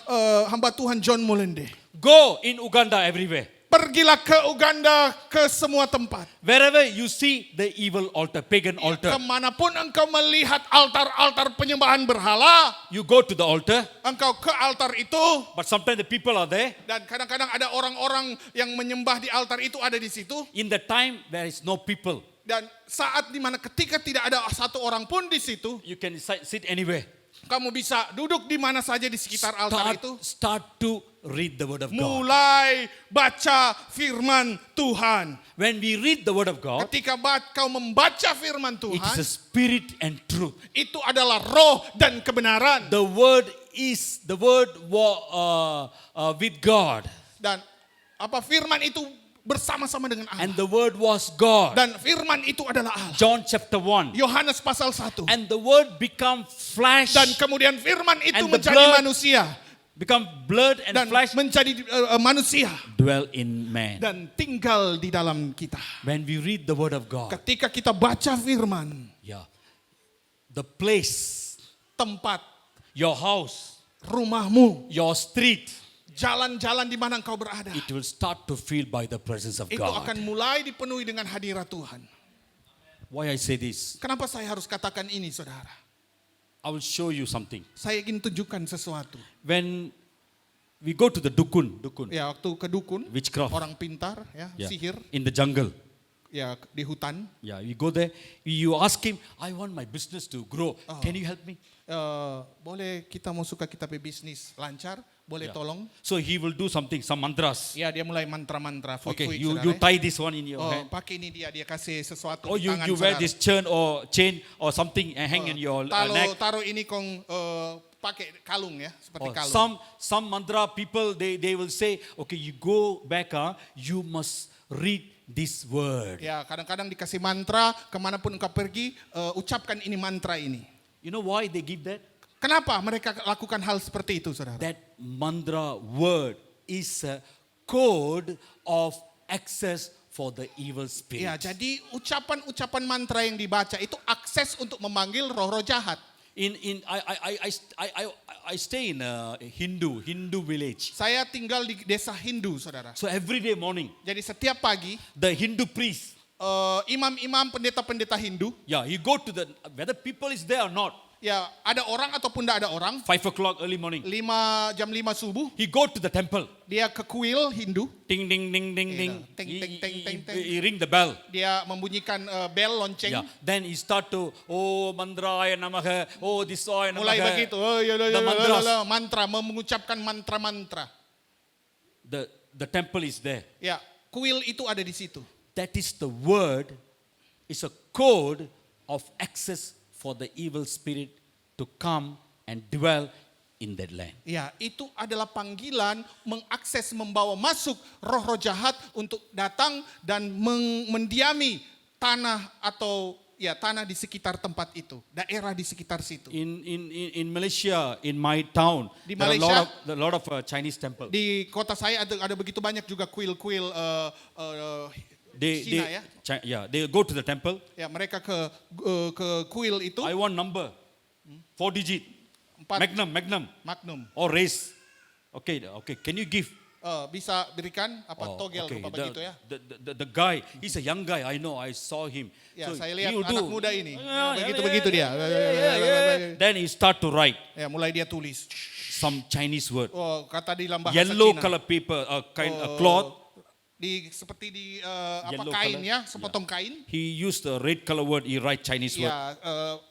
hamba Tuhan John Mullende, go in Uganda everywhere. pergilah ke Uganda, ke semua tempat. Wherever you see the evil altar, pagan altar, Kemanapun engkau melihat altar-altar penyembahan berhala, you go to the altar. engkau ke altar itu. But sometimes the people are there. Dan kadang-kadang ada orang-orang yang menyembah di altar itu ada di situ. In the time there is no people, Dan saat dimana ketika tidak ada satu orang pun di situ, you can sit anywhere. kamu bisa duduk di mana saja di sekitar altar itu. Start to read the word of God. Mulai baca firman Tuhan. When we read the word of God, Ketika kau membaca firman it is Tuhan, a spirit and truth. itu adalah roh dan kebenaran. The word is the word with God, Dan firman itu bersama-sama dengan Allah. and the word was God. Dan firman itu adalah Allah. John chapter 1. Yohanes pasal 1. And the word become flesh, Dan kemudian firman itu And the menjadi blood manusia. become blood and Dan flesh, menjadi manusia. dwell in man. Dan tinggal di dalam kita. When we read the word of God, Ketika kita baca firman, yeah, the place, tempat, your house, rumahmu, your street, jalan-jalan di mana engkau berada, it will start to feel by the presence of itu God. akan mulai dipenuhi dengan hadirat Tuhan. Why I say this? Kenapa saya harus katakan ini, saudara? I will show you something. Saya ingin tunjukkan sesuatu. When we go to the dukun, Ya, waktu ke dukun, witchcraft, orang pintar, ya, yeah, sihir, in the jungle, ya di hutan. yeah, you go there, you ask him, I want my business to grow. Can you help me? Boleh kita mau suka kita bisnis lancar, boleh Yeah. tolong? So he will do something, some mantras. Ya, dia mulai mantra-mantra. Okay, fuik-fuik, you saudara. tie this one in your Oh, hand. pakai ini dia kasih sesuatu Or di tangan you wear saudara. this chain or something and hang in your neck. Taruh ini pakai kalung ya, seperti Or kalung. some mantra people they will say, okay, you go back, you must read this word. Ya, kadang-kadang dikasih mantra, kemanapun engkau pergi, ucapkan ini mantra ini. You know why they give that? Kenapa mereka lakukan hal seperti itu, saudara? That mantra word is a code of access for the evil spirit. Ya, jadi ucapan-ucapan mantra yang dibaca itu akses untuk memanggil roh-roh jahat. I stay in a Hindu village. Saya tinggal di desa Hindu, saudara. So every day morning, Jadi setiap pagi, the Hindu priest, imam-imam, pendeta-pendeta Hindu, yeah, he go to the whether people is there or not. ya ada orang ataupun tidak ada orang, 5 o'clock early morning, jam 5 subuh, he go to the temple. dia ke kuil Hindu, Ding ding ding ding ding. Ting, ting, ting, ting, ting. He ring the bell. dia membunyikan bel lonceng. Yeah. Then he start to mandraya namaha. Oh this oy namaha. Mulai begitu, The mantras. mantra, mengucapkan mantra-mantra. The temple is there. Ya, kuil itu ada di situ. That is the word. Is a code of access for the evil spirit to come and dwell in that land. Ya, itu adalah panggilan mengakses, membawa masuk roh-roh jahat untuk datang dan mendiami tanah atau ya tanah di sekitar tempat itu, daerah di sekitar situ. In Malaysia, in my town, Di there are Malaysia, a lot of Chinese temple. Di kota saya ada begitu banyak juga kuil-kuil Cina ya. They go to the temple. Ya, mereka ke kuil itu. I want number, 4 digit, 4 magnum, or race. Okay. Can you give? Bisa berikan togel okay. apa begitu ya. The guy, he's a young guy. I know. I saw him. Ya, So saya lihat he will anak do. muda ini. Yeah, Begitu dia. Then he start to write Ya, mulai dia tulis. some Chinese word. Oh, kata di dalam bahasa Yellow Cina. color paper, cloth. Seperti di Yellow kain color. ya, sepotong kain. He used the red color word. He write Chinese word. Ya,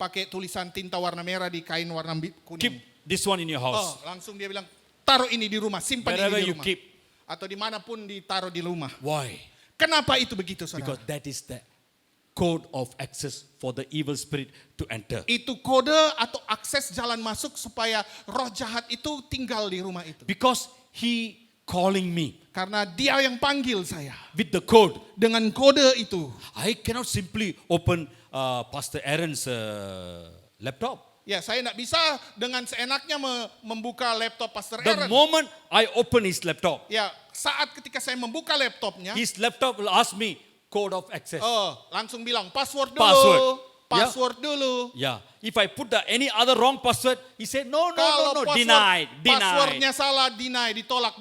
pakai tulisan tinta warna merah di kain warna kuning. this one in your house. Langsung dia bilang, taruh ini di rumah, simpan Wherever ini di you rumah. keep. Atau dimanapun ditaruh di rumah. Why? Kenapa itu begitu, saudara? Because that is the code of access for the evil spirit to enter. Itu kode atau akses jalan masuk supaya roh jahat itu tinggal di rumah itu. Because he calling me Karena dia yang panggil saya. with the code. Dengan kode itu. I cannot simply open Pastor Aaron's laptop. Ya, saya tidak bisa dengan seenaknya membuka laptop Pastor The Aaron. moment I open his laptop, Ya, saat ketika saya membuka laptopnya, his laptop will ask me code of access. langsung bilang password dulu. Password. Password dulu. Yeah. If I put any other wrong password, he said no, Kalau denied. passwordnya salah, ditolak.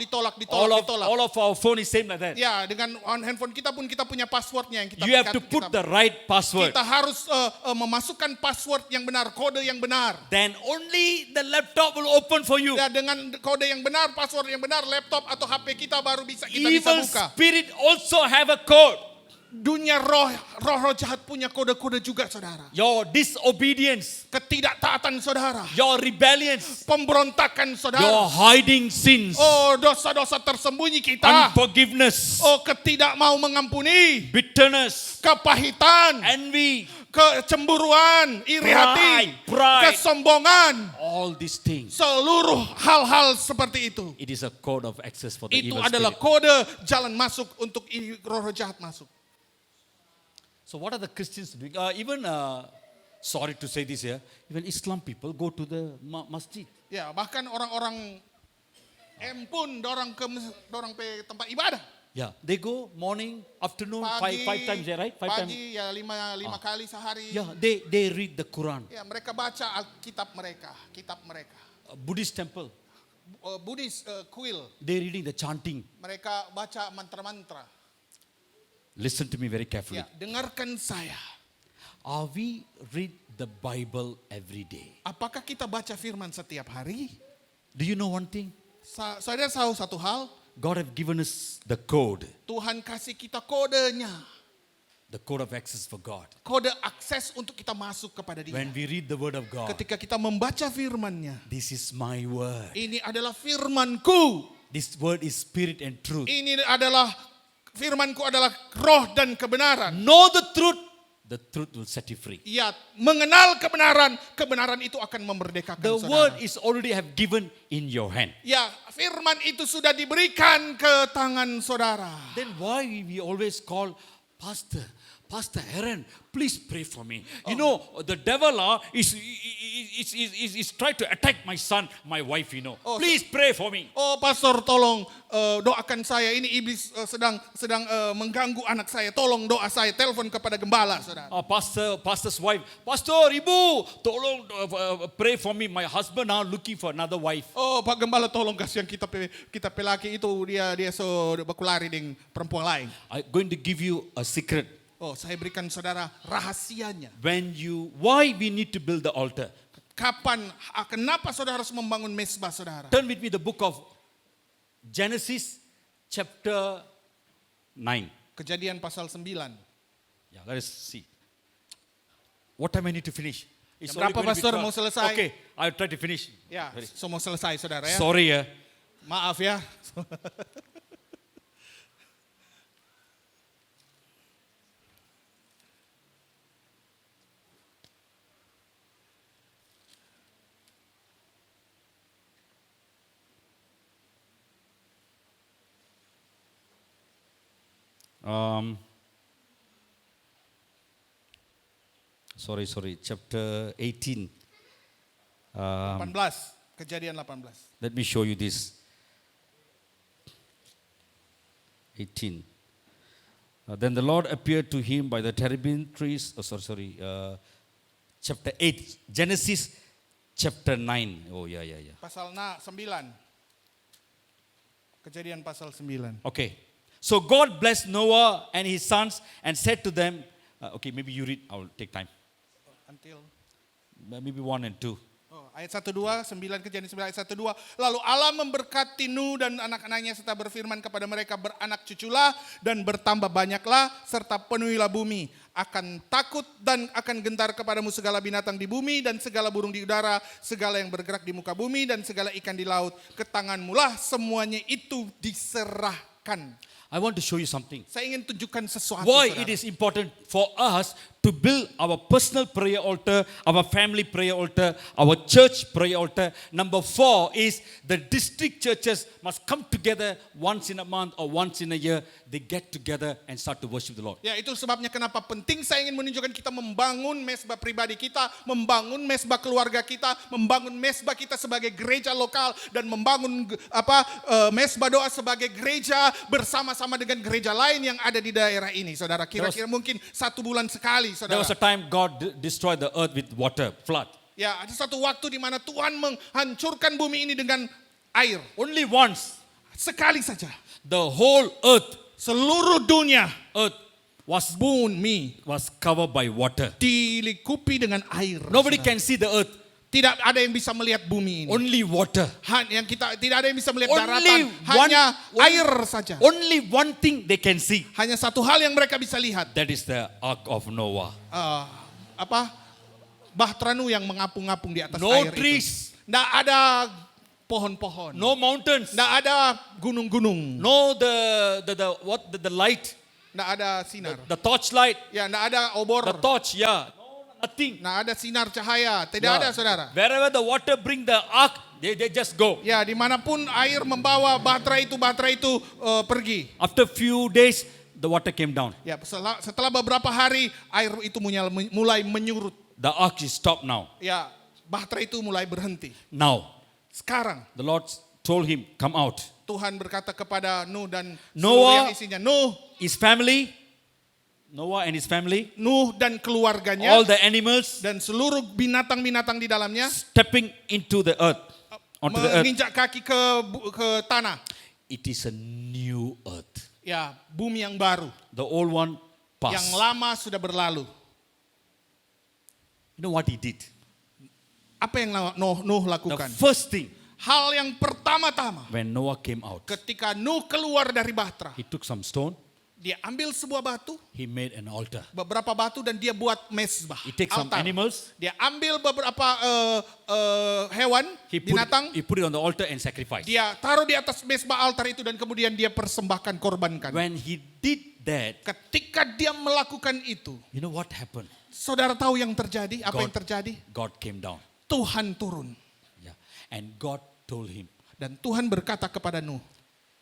All of our phone is same like that. Ya, dengan handphone kita pun kita punya passwordnya yang kita. You have to put the right password. Kita harus memasukkan password yang benar, kode yang benar. Then only the laptop will open for you. Ya, dengan kode yang benar, password yang benar, laptop atau HP kita baru bisa kita bisa Evil buka. spirit also have a code. Dunia roh jahat punya kode-kode juga, saudara. Your disobedience, Ketidaktaatan saudara, your rebellions, pemberontakan saudara. your hiding sins, Dosa-dosa tersembunyi kita. unforgiveness, Ketidak mau mengampuni, bitterness, kepahitan, envy, kecemburuan, iri hati, pride. kesombongan. All these things. Seluruh hal-hal seperti itu. It is a code of access for the Itu evil adalah spirit. kode jalan masuk untuk roh jahat masuk. So what are the Christians doing? Sorry to say this here, even Islam people go to the masjid. Ya, bahkan orang-orang pun dorang ke tempat ibadah. Yeah, they go morning, afternoon, five times, yeah, right? Five times. Pagi ya lima kali sehari. Yeah, they read the Quran. Ya, mereka baca kitab mereka. Buddhist temple, Buddhis kuil, they reading the chanting. mereka baca mantra-mantra. Listen to me very carefully. Ya, dengarkan saya. Are we read the Bible every day? Apakah kita baca firman setiap hari? Do you know one thing? Saudara tahu satu hal, God have given us the code. Tuhan kasih kita kodenya. The code of access for God. Kode akses untuk kita masuk kepada Dia. When we read the word of God, Ketika kita membaca firman-Nya, this is my word. ini adalah firman-Ku. This word is spirit and truth. Ini adalah firman-Ku adalah roh dan kebenaran. Know the truth will set you free. Ya, mengenal kebenaran itu akan memerdekakan The saudara. word is already have given in your hand. Ya, firman itu sudah diberikan ke tangan saudara. Then why we always call Pastor Aaron, please pray for me. You know, the devil is trying to attack my son, my wife, you know. Please pray for me. Pastor, tolong doakan saya. Ini iblis sedang mengganggu anak saya. Tolong doa saya. Telepon kepada gembala, saudara. Pastor's wife, Pastor, Ibu, tolong pray for me. My husband now looking for another wife. Pak gembala, tolong kasihan kita pelaki itu dia so berkulari dengan perempuan lain. I'm going to give you a secret. Saya berikan saudara rahasianya. Why we need to build the altar? Kenapa saudara harus membangun mesbah, saudara? Turn with me the book of Genesis chapter 9. Kejadian pasal 9. Yeah, let us see. What time I need to finish? It's Jam berapa, only going to be Pastor, 12. mau selesai? Okay, I'll try to finish. Ya, mau selesai, saudara ya. Sorry ya. Maaf ya. Sorry, chapter 18. 18, Kejadian 18. Let me show you this. 18. Then the Lord appeared to him by the terebinth trees. Chapter 8. Genesis chapter 9. Oh, yeah. Pasal 9. Kejadian pasal 9. Okay. So God blessed Noah and his sons and said to them, okay, maybe you read, I'll take time. Until Maybe 1 and 2. ayat 1-2, 9 Kejadian 9 ayat 1-2. Lalu Allah memberkati Nuh dan anak-anaknya serta berfirman kepada mereka, beranak cuculah dan bertambah banyaklah serta penuhilah bumi. akan takut dan akan gentar kepadamu segala binatang di bumi dan segala burung di udara, segala yang bergerak di muka bumi dan segala ikan di laut. Ke tanganmulah semuanya itu diserahkan. I want to show you something. Saya ingin tunjukkan sesuatu. Why saudara. it is important for us to build our personal prayer altar, our family prayer altar, our church prayer altar. Number 4 is the district churches must come together once in a month or once in a year. They get together and start to worship the Lord. Ya, itu sebabnya kenapa penting saya ingin menunjukkan kita membangun mesbah pribadi kita, membangun mesbah keluarga kita, membangun mesbah kita sebagai gereja lokal dan membangun mesbah doa sebagai gereja bersama-sama dengan gereja lain yang ada di daerah ini. Saudara, kira-kira mungkin 1 bulan sekali, There saudara. was a time God destroyed the earth with water, flood. Ya, ada satu waktu di mana Tuhan menghancurkan bumi ini dengan air. Only once, Sekali saja. the whole earth Seluruh dunia was bumi covered by water. dilingkupi dengan air. Nobody saudara. can see the earth, Tidak ada yang bisa melihat bumi ini. only water. Tidak ada yang bisa melihat Only daratan, hanya air saja. Only one thing they can see. Hanya satu hal yang mereka bisa lihat. That is the Ark of Noah. Bahtera Nuh yang mengapung-apung di atas No air trees, itu. Nggak ada pohon-pohon. no mountains, Nggak ada gunung-gunung. no the light, Nggak ada sinar. the torchlight, Ya, nggak ada obor. the torch, yeah, nothing. Nggak ada sinar cahaya. Tidak Yeah. ada, saudara. Wherever the water bring the ark, they just go. Ya, dimanapun air membawa bahtera itu pergi. After few days, the water came down. Ya, setelah beberapa hari air itu mulai menyurut. The ark is stopped now. Ya, bahtera itu mulai berhenti. Now, Sekarang the Lord told him, come out. Tuhan berkata kepada Nuh dan Noah, seluruh yang isinya. Nuh his family, Noah and his family, Nuh dan keluarganya all the animals dan seluruh binatang-binatang di dalamnya stepping into the earth, onto the earth. menginjak kaki ke tanah. It is a new earth. Ya, bumi yang baru. The old one Yang passed. lama sudah berlalu. You know what he did? Apa yang Nuh The lakukan? first thing, Hal yang pertama-tama when Noah came out, ketika Nuh keluar dari bahtera, he took some stone, dia ambil sebuah batu, he made an altar. beberapa batu dan dia buat mesbah. He takes some altar. animals, Dia ambil beberapa hewan, binatang, he put it on the altar and sacrificed. dia taruh di atas mesbah altar itu dan kemudian dia persembahkan, korbankan. When he did that, Ketika dia melakukan itu, you know what happened? saudara tahu yang terjadi? Apa God. yang terjadi? God came down. Tuhan turun. Yeah. And God told him, Dan Tuhan berkata kepada Nuh,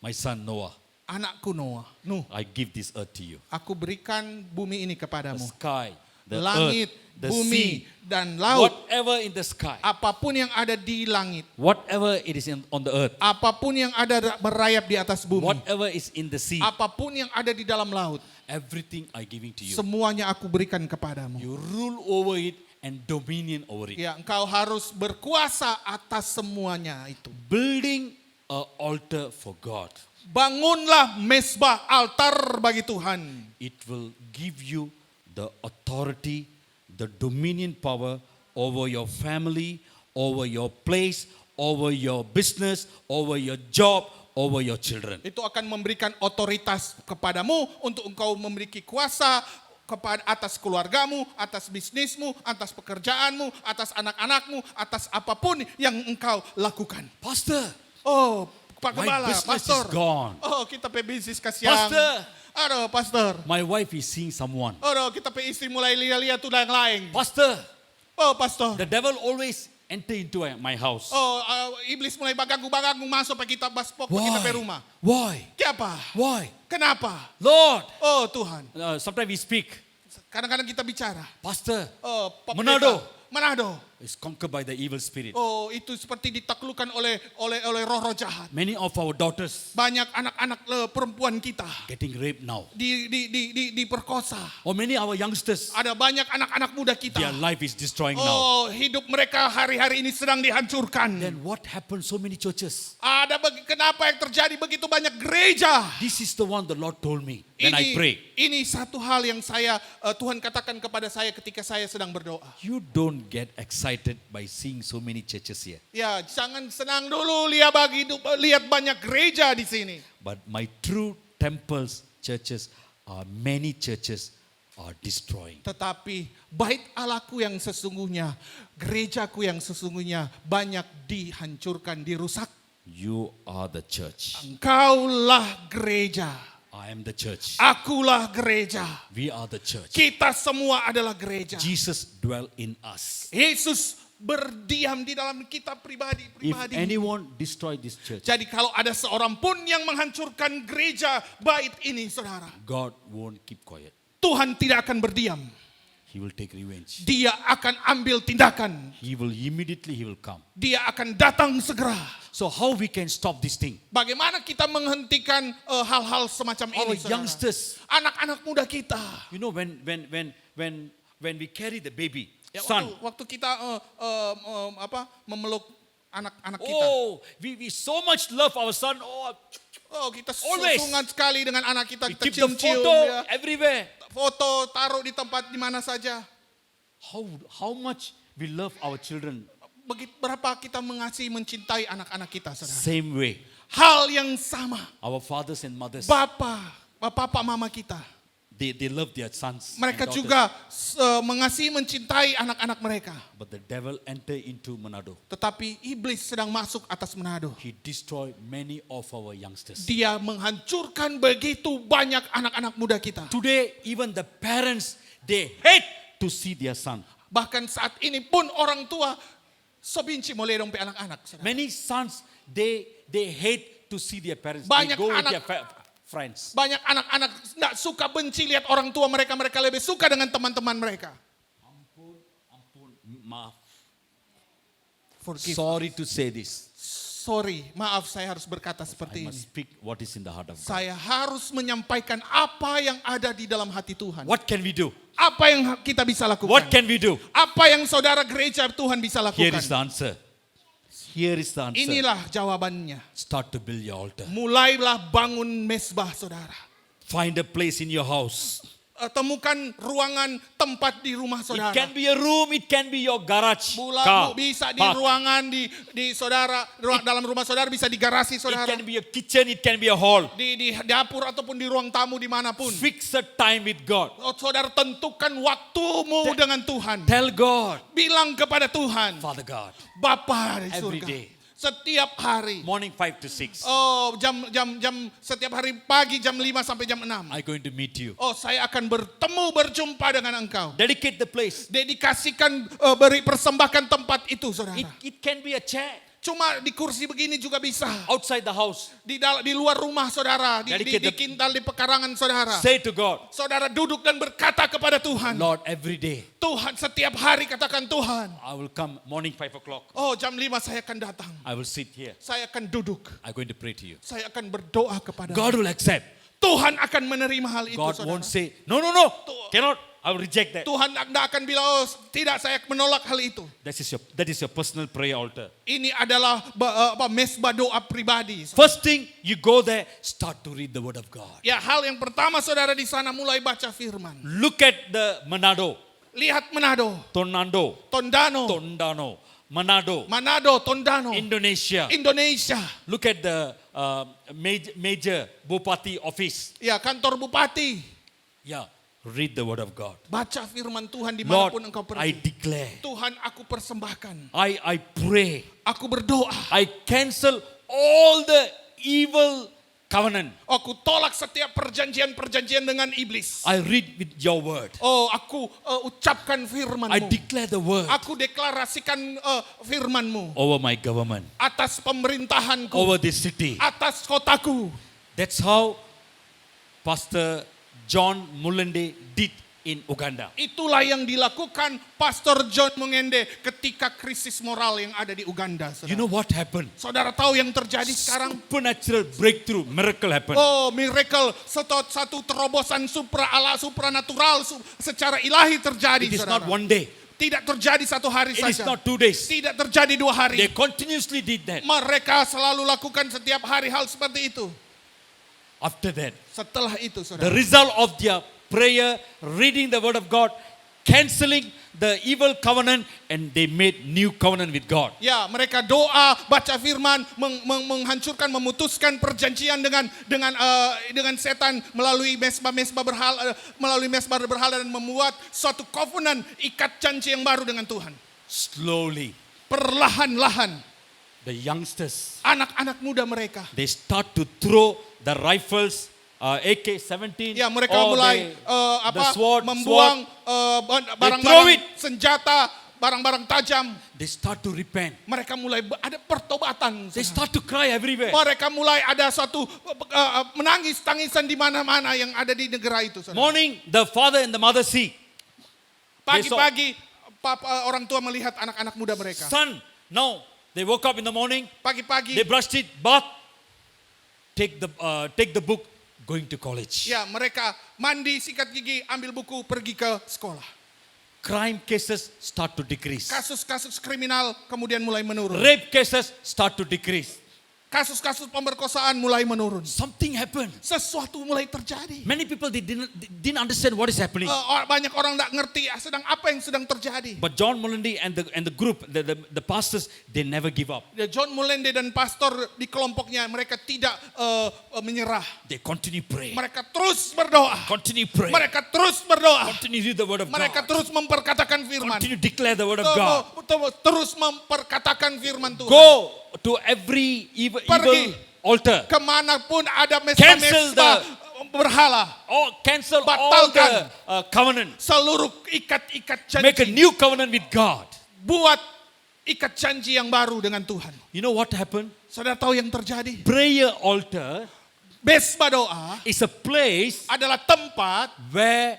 my son Noah, anakku Nuh, I give this earth to you. aku berikan bumi ini The kepadamu. sky, the Langit, earth, the bumi, sea, dan laut. whatever in the sky, Apapun yang ada di langit. whatever it is on the earth, Apapun yang ada merayap di atas bumi. whatever is in the sea, Apapun yang ada di dalam laut. everything I giving to you. Semuanya aku berikan kepadamu. You rule over it and dominion over it. Ya, engkau harus berkuasa atas semuanya itu. Building an altar for God. Bangunlah mesbah altar bagi Tuhan. It will give you the authority, the dominion power over your family, over your place, over your business, over your job, over your children. Itu akan memberikan otoritas kepadamu untuk engkau memiliki kuasa kepada atas keluargamu, atas bisnismu, atas pekerjaanmu, atas anak-anakmu, atas apapun yang engkau lakukan. Pastor, Oh, Pak my Gembala, business Pastor. is gone. Oh, kita pe bisnis kasihan. Pastor, Aduh, Pastor. my wife is seeing someone. Aduh, kita pe istri mulai lihat-lihat tuh yang lain. Pastor, Oh, Pastor. the devil always enter into my house. Oh, iblis mulai baganggu masuk pe kita baspok pe kita pe rumah. Why? Kenapa? Why? Kenapa? Lord, Oh, Tuhan. sometimes we speak. Kadang-kadang kita bicara. Pastor, Oh, Pak Manado. Pendeta. Manado. is conquered by the evil spirit. Oh, itu seperti ditaklukkan oleh roh-roh jahat. Many of our daughters Banyak anak-anak perempuan kita getting raped now. diperkosa. Or many of our youngsters, Ada banyak anak-anak muda kita. their life is destroying now. Oh, hidup mereka hari-hari ini sedang dihancurkan. Then what happened? So many churches. Kenapa yang terjadi begitu banyak gereja? This is the one the Lord told me. Then I pray. Ini satu hal yang Tuhan katakan kepada saya ketika saya sedang berdoa. You don't get excited by seeing so many churches here. Ya, jangan senang dulu lihat banyak gereja di sini. But my true temples, churches, are many churches are destroying. Tetapi bait Allahku yang sesungguhnya, gerejaku yang sesungguhnya banyak dihancurkan, dirusak. You are the church. Engkaulah gereja. I am the church. Akulah gereja. We are the church. Kita semua adalah gereja. Jesus dwell in us. Yesus berdiam di dalam kita If pribadi-pribadi. anyone destroy this church, Jadi kalau ada seorang pun yang menghancurkan gereja bait ini, saudara, God won't keep quiet. Tuhan tidak akan berdiam. He will take revenge. Dia akan ambil tindakan. He will come. Dia akan datang segera. So how we can stop this thing? Bagaimana kita menghentikan hal-hal semacam Our ini, saudara? youngsters, Anak-anak muda kita. you know, when we carry the baby, Ya, son. waktu kita memeluk anak-anak kita. Oh, we so much love our son. Oh, Kita always. sungat sekali dengan anak kita. we Kita keep the cium-cium. photo Ya. everywhere. Foto taruh di tempat di mana saja. How much we love our children? Berapa kita mengasihi, mencintai anak-anak kita, saudara. Same way. Hal yang sama. Our fathers and mothers, Bapak mama kita. they love their sons. and Mereka daughters. juga mengasihi, mencintai anak-anak mereka. But the devil enter into Manado. Tetapi iblis sedang masuk atas Manado. He destroyed many of our youngsters. Dia menghancurkan begitu banyak anak-anak muda kita. Today, even the parents, they hate to see their son. Bahkan saat ini pun orang tua sebenci mulai dong pe anak-anak. saudara. Many sons, they hate to see their parents. Banyak they go with anak- their friends. Banyak anak-anak tidak suka, benci lihat orang tua mereka. Mereka lebih suka dengan teman-teman mereka. Ampun, maaf. Forgive. Sorry to say this. Sorry, maaf saya harus berkata I seperti must ini. speak what is in the heart of God. Saya harus menyampaikan apa yang ada di dalam hati Tuhan. What can we do? Apa yang kita bisa lakukan? What can we do? Apa yang saudara gereja Tuhan bisa Here lakukan? is the answer. Here is the answer. Inilah jawabannya. Start to build your altar. Mulailah bangun mesbah, saudara. Find a place in your house. Temukan ruangan tempat di rumah It saudara. can be a room, it can be your garage. car, Bisa di park. ruangan di saudara, dalam rumah saudara, bisa di garasi It saudara. can be a kitchen, it can be a hall. Di dapur ataupun di ruang tamu dimanapun. Fix a time with God. Saudara tentukan waktumu dengan Tuhan. Tell God, Bilang kepada Tuhan, Father God, Bapa di every surga. day. Setiap hari. Morning 5 to 6, Jam setiap hari pagi jam 5 sampai jam 6. I'm going to meet you. Saya akan berjumpa dengan engkau. Dedicate the place. Dedikasikan, persembahkan tempat itu, saudara. It can be a chair Cuma di kursi begini juga bisa. outside the house. Di luar rumah saudara, di Dedicate kintal, di pekarangan saudara. Say to God, Saudara duduk dan berkata kepada Tuhan. Lord, every day Tuhan, setiap hari katakan Tuhan. I will come morning 5 o'clock. Jam 5 saya akan datang. I will sit here. Saya akan duduk. I'm going to pray to you. Saya akan berdoa kepada God will accept. Tuhan akan menerima hal itu, God saudara. won't say, no, cannot. I will reject that. Tuhan tidak akan bilang, tidak, saya menolak hal itu. That is your personal prayer altar. Ini adalah mesbah doa pribadi. First thing, you go there, start to read the word of God. Ya, hal yang pertama saudara di sana mulai baca firman. Look at the Manado, Lihat Manado, Tondano, Manado, Tondano, Indonesia. Indonesia. Look at the major Bupati office. Ya, kantor bupati. Yeah, read the word of God. Baca firman Tuhan Lord, dimanapun engkau I pergi. declare, Tuhan, aku persembahkan. I pray, Aku berdoa. I cancel all the evil covenant. Aku tolak setiap perjanjian-perjanjian dengan iblis. I read with your word. Aku ucapkan I firman-Mu. declare the word Aku deklarasikan firman-Mu over my government, atas pemerintahanku, over this city. atas kotaku. That's how Pastor John Mulende did in Uganda. Itulah yang dilakukan Pastor John Mungende ketika krisis moral yang ada di Uganda. Saudara. You know what happened? Saudara tahu yang terjadi sekarang? Supernatural breakthrough, miracle happened. Miracle, satu terobosan supranatural secara ilahi terjadi. It is saudara. not one day. Tidak terjadi satu hari It is saja. not 2 days. Tidak terjadi 2 hari. They continuously did that. Mereka selalu lakukan setiap hari hal seperti itu. After that, Setelah itu, the saudara. result of their prayer, reading the word of God, canceling the evil covenant and they made new covenant with God. Ya, mereka doa, baca firman, menghancurkan, memutuskan perjanjian dengan setan melalui mesbah berhala, dan membuat suatu covenant, ikat janji yang baru dengan Tuhan. Slowly, Perlahan-lahan, the youngsters, anak-anak muda mereka, they start to throw the rifles, AK-17, ya mereka or mulai the sword, membuang throw barang-barang it. senjata, barang-barang tajam. they start to repent. Mereka mulai ada pertobatan. They start to cry everywhere. Mereka mulai ada suatu menangis tangisan di mana-mana yang ada di negara itu. Saudara. Morning, the father and the mother see. Pagi-pagi orang tua melihat anak-anak muda mereka. Son, now they woke up in the morning, Pagi-pagi, they brushed it, bath, take the book, going to college. ya mereka mandi, sikat gigi, ambil buku, pergi ke sekolah. Crime cases start to decrease. Kasus-kasus kriminal kemudian mulai menurun. Rape cases start to decrease. Kasus-kasus pemerkosaan mulai menurun. Something happened. Sesuatu mulai terjadi. Many people they didn't understand what is happening. Banyak orang tidak ngerti sedang apa yang sedang terjadi. But John Mullindi and the group, the pastors, they never give up. Ya, John Mullende dan pastor di kelompoknya mereka tidak menyerah. They continue praying. Mereka terus berdoa. Continue praying. Mereka terus berdoa. Continue read the word of Mereka God. terus memperkatakan firman. Continue declare the word of God. Terus memperkatakan firman Tuhan. Go to every evil Pergi. altar. Kemanapun ada Cancel mesbah berhala. Cancel all Batalkan. the covenant. Seluruh ikat-ikat janji. Make a new covenant with God. Buat ikat janji yang baru dengan Tuhan. You know what happened? Saudara tahu yang terjadi? Prayer altar Mesbah doa is a place adalah tempat where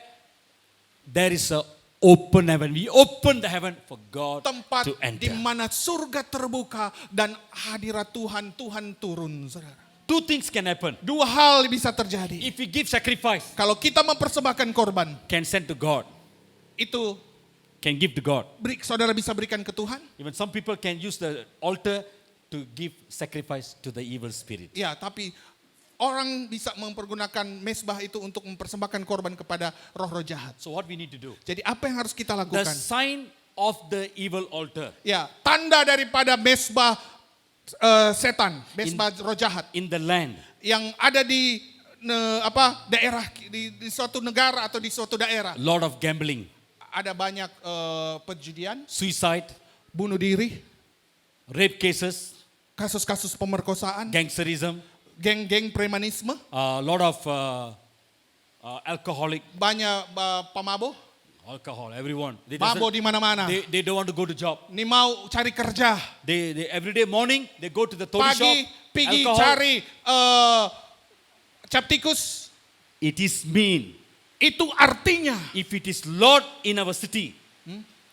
there is a open heaven. We open the heaven for God tempat to di enter. mana surga terbuka dan hadirat Tuhan turun, saudara. Two things can happen. Dua hal bisa terjadi. If we give sacrifice, Kalau kita mempersembahkan korban, can send to God, itu can give to God. saudara bisa berikan ke Tuhan. Even some people can use the altar to give sacrifice to the evil spirit. Ya, tapi orang bisa mempergunakan mesbah itu untuk mempersembahkan korban kepada roh-roh jahat. So what we need to do? Jadi apa yang harus kita The lakukan? sign of the evil altar Ya, tanda daripada mesbah setan, mesbah roh jahat in the land, yang ada di daerah di suatu negara atau di suatu daerah. lot of gambling, Ada banyak perjudian, suicide, bunuh diri, rape cases, kasus-kasus pemerkosaan, gangsterism, geng-geng premanisme, a lot of alcoholic, banyak pemabuk, alcohol, everyone. mabuk di mana-mana. They don't want to go to job. Ini mau cari kerja, They every day morning they go to the toy shop. pagi pergi Alcohol. cari cap tikus. It is mean. Itu artinya If it is Lord in our city,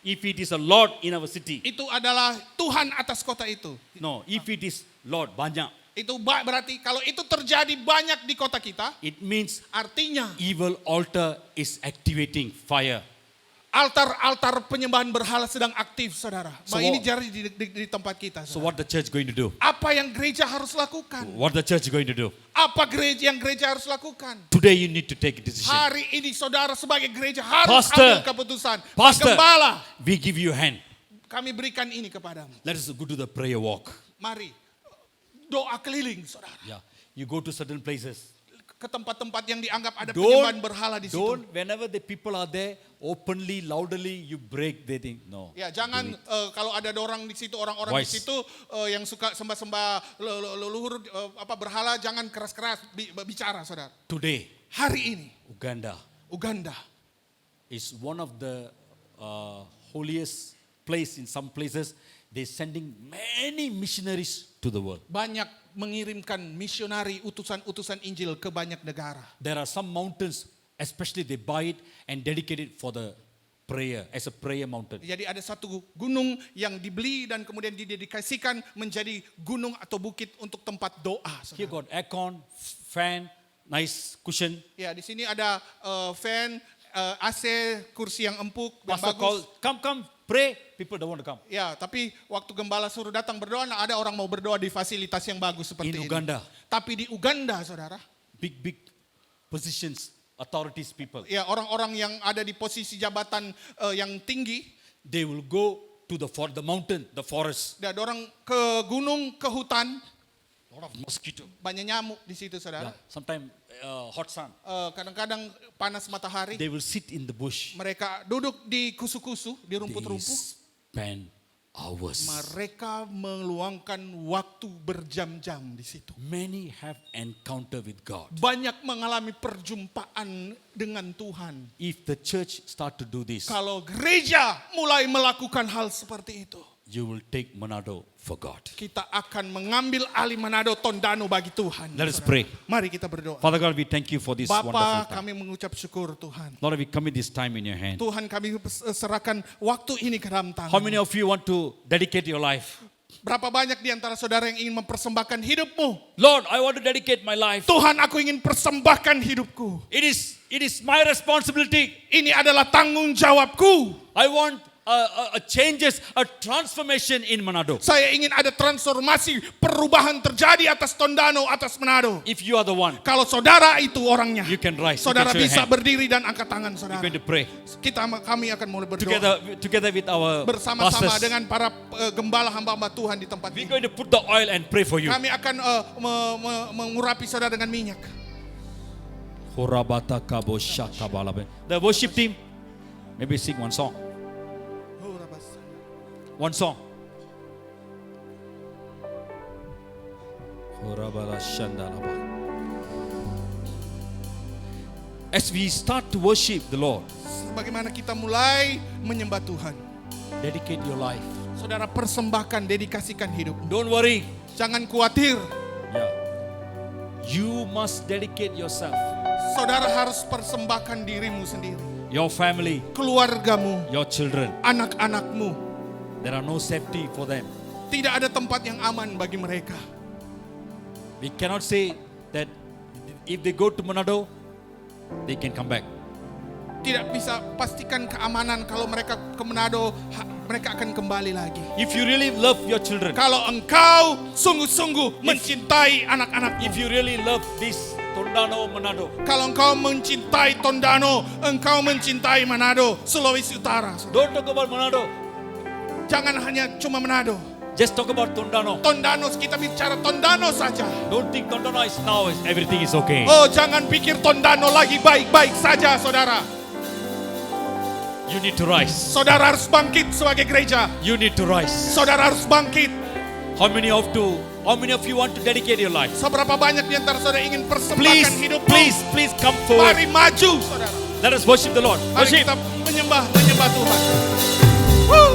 if it is a Lord in our city, itu adalah Tuhan atas kota itu. no, if it is Lord banyak, Itu berarti kalau itu terjadi banyak di kota kita, it means artinya evil altar is activating fire. altar-altar penyembahan berhala sedang aktif, saudara. So Ini what- jadi di tempat kita. So Saudara. what the church going to do? Apa yang gereja harus lakukan? What the church going to do? Apa yang gereja harus lakukan? Today you need to take a decision. Hari ini saudara sebagai gereja harus Pastor. ambil keputusan. Pastor, Gembala, we give you a hand. kami berikan ini kepadamu. Let us go to the prayer walk. Mari doa keliling, saudara. Yeah, you go to certain places. Ke tempat-tempat yang dianggap ada penyembahan Don't, berhala di situ. don't. Whenever the people are there, openly, loudly, you break. They think no. Ya, jangan kalau ada orang di situ, orang-orang di Wise. situ yang suka sembah-sembah leluhur berhala, jangan keras-keras bicara, saudara. Today, Hari ini Uganda is one of the holiest place in some places. They sending many missionaries to the world. banyak mengirimkan misionari utusan-utusan Injil ke banyak negara. There are some mountains, especially they buy it and dedicate it for the prayer as a prayer mountain. Jadi ada satu gunung yang dibeli dan kemudian didedikasikan menjadi gunung atau bukit untuk tempat doa. Here Saudara. got aircon, fan, nice cushion. Ya, di sini ada fan, AC, kursi yang empuk dan Pastor call, bagus. come, pray. People don't want to come. Ya, tapi waktu gembala suruh datang berdoa, nah ada orang mau berdoa di fasilitas yang bagus seperti In ini. Uganda, Tapi di Uganda, saudara, big positions. authorities people. Ya, orang-orang yang ada di posisi jabatan yang tinggi, They will go to the mountain, the forest. dan orang ke gunung, ke hutan, Lot of mosquito. banyak nyamuk di situ, saudara. Yeah. Sometimes hot sun. Kadang-kadang panas matahari, They will sit in the bush. mereka duduk di kusu-kusu, di They rumput-rumput. spend hours. Mereka meluangkan waktu berjam-jam di situ. Many have encounter with God. Banyak mengalami perjumpaan dengan Tuhan. If the church start to do this, Kalau gereja mulai melakukan hal seperti itu, you will take Manado for God. kita akan mengambil alih Manado Tondano bagi Tuhan. Let us saudara. pray. Mari kita berdoa. Father God, we thank you for this wonderful Bapa, time. kami mengucap syukur Tuhan. Lord, we commit this time in your hand. Tuhan, kami serahkan waktu ini ke dalam How tangan. many of you want to dedicate your life? Berapa banyak di antara saudara yang ingin mempersembahkan hidupmu? Lord, I want to dedicate my life. Tuhan, aku ingin persembahkan hidupku. It is my responsibility. Ini adalah tanggung jawabku. I want a changes, a transformation in Manado. Saya ingin ada transformasi, perubahan terjadi atas Tondano, atas Manado. If you are the one, Kalau saudara itu orangnya, you can rise. You saudara can show your bisa hand. berdiri dan angkat tangan We're saudara. going to pray Kami akan mulai berdoa together with our bersama-sama pastors. dengan para gembala hamba-hamba Tuhan di tempat We're ini. going to put the oil and pray for you. Kami akan mengurapi saudara dengan minyak. The worship team, maybe sing one song. One song. As we start to worship the Lord, Bagaimana kita mulai menyembah Tuhan. dedicate your life. Saudara persembahkan, dedikasikan hidup. Don't worry. Jangan khawatir. Yeah. You must dedicate yourself, Saudara harus persembahkan dirimu sendiri. your family, Keluargamu, your children. anak-anakmu. There are no safety for them. Tidak ada tempat yang aman bagi mereka. We cannot say that if they go to Manado, they can come back. Tidak bisa pastikan keamanan kalau mereka ke Manado, mereka akan kembali lagi. If you really love your children, Kalau engkau sungguh-sungguh mencintai anak-anakmu, if you really love this Tondano Manado, kalau engkau mencintai Tondano, engkau mencintai Manado, Sulawesi Utara. don't talk about Manado. Jangan hanya cuma Manado. Just talk about Tondano. Tondano, kita bicara Tondano saja. Don't think Tondano is now everything is okay. Oh, jangan pikir Tondano lagi baik-baik saja, saudara. You need to rise. Saudara harus bangkit sebagai gereja. You need to rise. Saudara harus bangkit. How many of you want to dedicate your life? Seberapa banyak di antara saudara ingin Please, persembahkan hidupmu? please come forward. Mari maju, saudara. Let us worship the Lord. Mari Worship. kita menyembah Tuhan. Woo!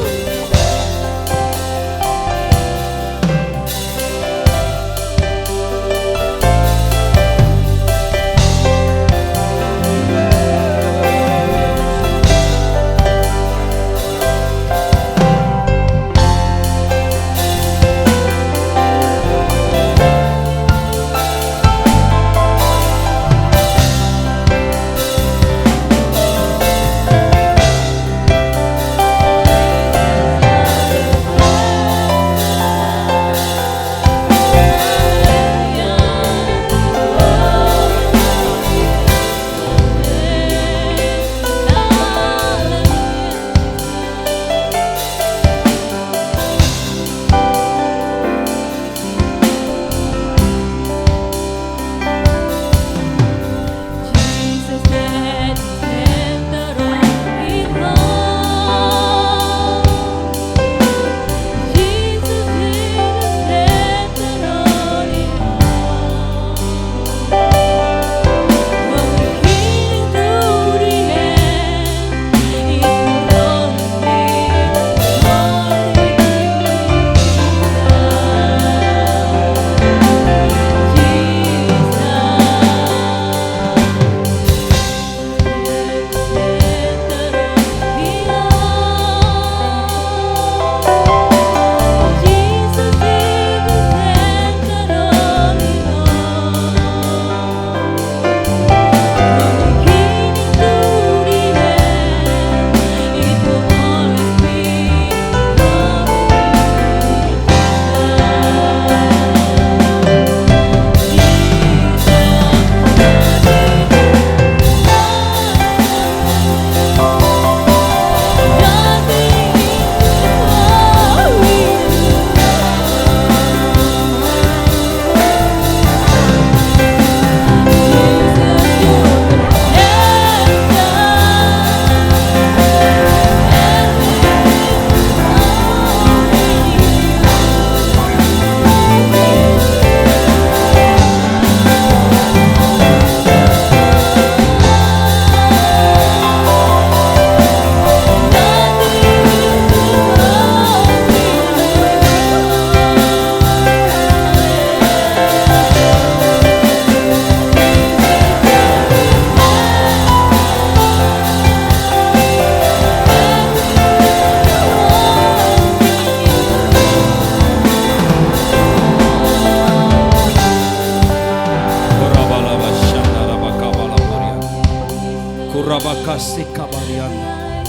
kasih kabarianda.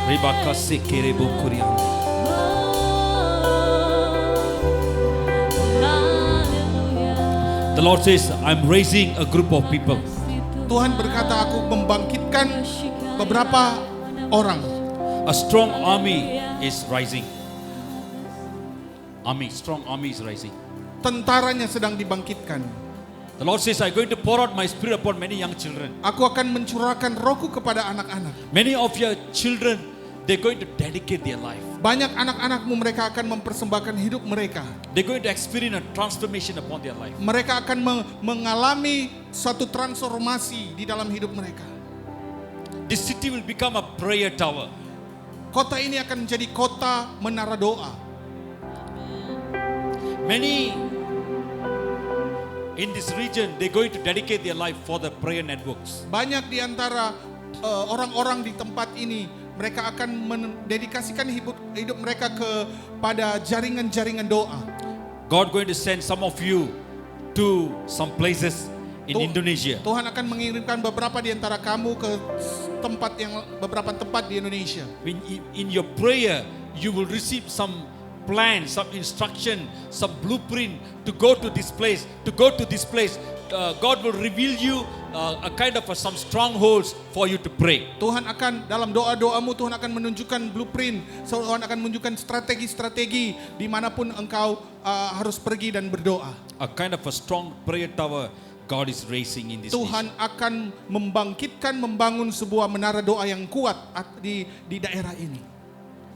Terima kasih kiribu kurianda. The Lord says, I'm raising a group of people. Tuhan berkata, aku membangkitkan beberapa orang. A strong army is rising. Strong army is rising. Tentaranya sedang dibangkitkan. The Lord says, I'm going to pour out my spirit upon many young children. Aku akan mencurahkan rohku kepada anak-anak. Many of your children, they're going to dedicate their life. Banyak anak-anakmu, mereka akan mempersembahkan hidup mereka. They're going to experience a transformation upon their life. Mereka akan mengalami suatu transformasi di dalam hidup mereka. This city will become a prayer tower. Kota ini akan menjadi kota menara doa. Many in this region, they're going to dedicate their life for the prayer networks. Banyak di antara orang-orang di tempat ini, mereka akan mendedikasikan hidup mereka kepada jaringan-jaringan doa. God going to send some of you to some places in Indonesia. Tuhan akan mengirimkan beberapa di antara kamu ke beberapa tempat di Indonesia. In your prayer, you will receive some plan, some instruction, some blueprint to go to this place, to go to this place. God will reveal you a kind of some strongholds for you to pray. Tuhan akan dalam doa-doamu, Tuhan akan menunjukkan blueprint, Tuhan akan menunjukkan strategi-strategi dimanapun engkau harus pergi dan berdoa. A kind of a strong prayer tower God is raising in this Tuhan nation. akan membangun sebuah menara doa yang kuat di daerah ini.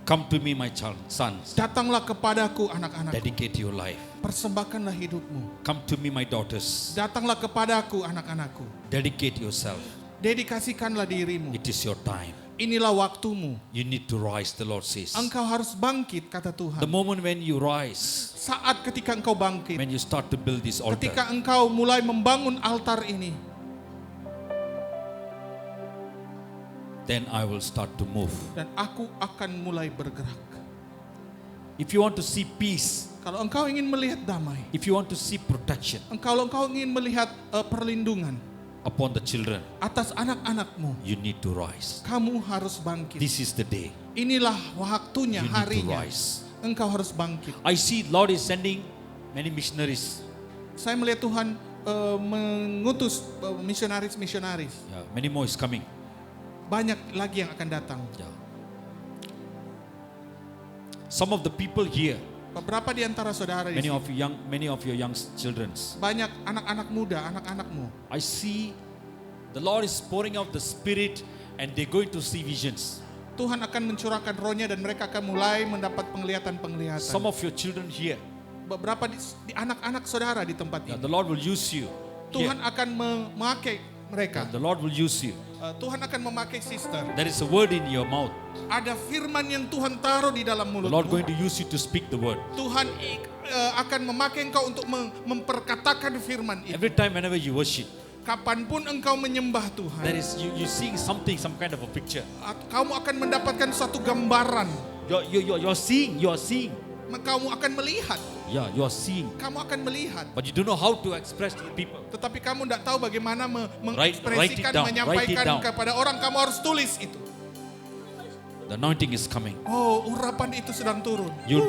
Come to me, my sons. Datanglah kepadaku anak-anak. Dedicate your life. Persembahkanlah hidupmu. Come to me, my daughters. Datanglah kepadaku anak-anakku. Dedicate yourself. Dedikasikanlah dirimu. It is your time. Inilah waktumu. You need to rise, the Lord says. Engkau harus bangkit, kata Tuhan. The moment when you rise, Saat ketika engkau bangkit, when you start to build this altar, ketika engkau mulai membangun altar ini, then I will start to move. dan aku akan mulai bergerak. If you want to see peace, Kalau engkau ingin melihat damai, if you want to see protection kalau engkau ingin melihat perlindungan upon the children, atas anak-anakmu, you need to rise. kamu harus bangkit. This is the day. Inilah waktunya, You need to harinya. rise. Engkau harus bangkit. I see Lord is sending many missionaries. Saya melihat Tuhan mengutus misionaris-misionaris. Yeah, many more is coming. Banyak lagi yang akan datang. Yeah. Some of the people here, Beberapa di antara saudara di many sini, of your young children, banyak anak-anak muda, anak-anakmu. I see the Lord is pouring out the Spirit and they're going to see visions. Tuhan akan mencurahkan rohnya dan mereka akan mulai mendapat penglihatan-penglihatan. Some of your children here, Beberapa di anak-anak saudara di tempat yeah, ini, the Lord will use you. Tuhan Here. akan memakai mereka. The Lord will use you. Tuhan akan memakai sister. There is a word in your mouth. Ada firman yang Tuhan taruh di dalam The Lord mulutmu. going to use you to speak the word. Tuhan akan memakai engkau untuk memperkatakan firman itu. Every time whenever you worship, Kapanpun engkau menyembah Tuhan, there is you seeing something, some kind of a picture. kamu akan mendapatkan suatu gambaran. You're seeing. Kamu akan melihat. Yeah, you're seeing. Kamu akan melihat. But you don't know how to express to the people. Tetapi kamu tidak tahu bagaimana Write mengekspresikan, it down, menyampaikan write it down. kepada orang. Kamu harus tulis itu. The anointing is coming. Oh, urapan itu sedang turun. You will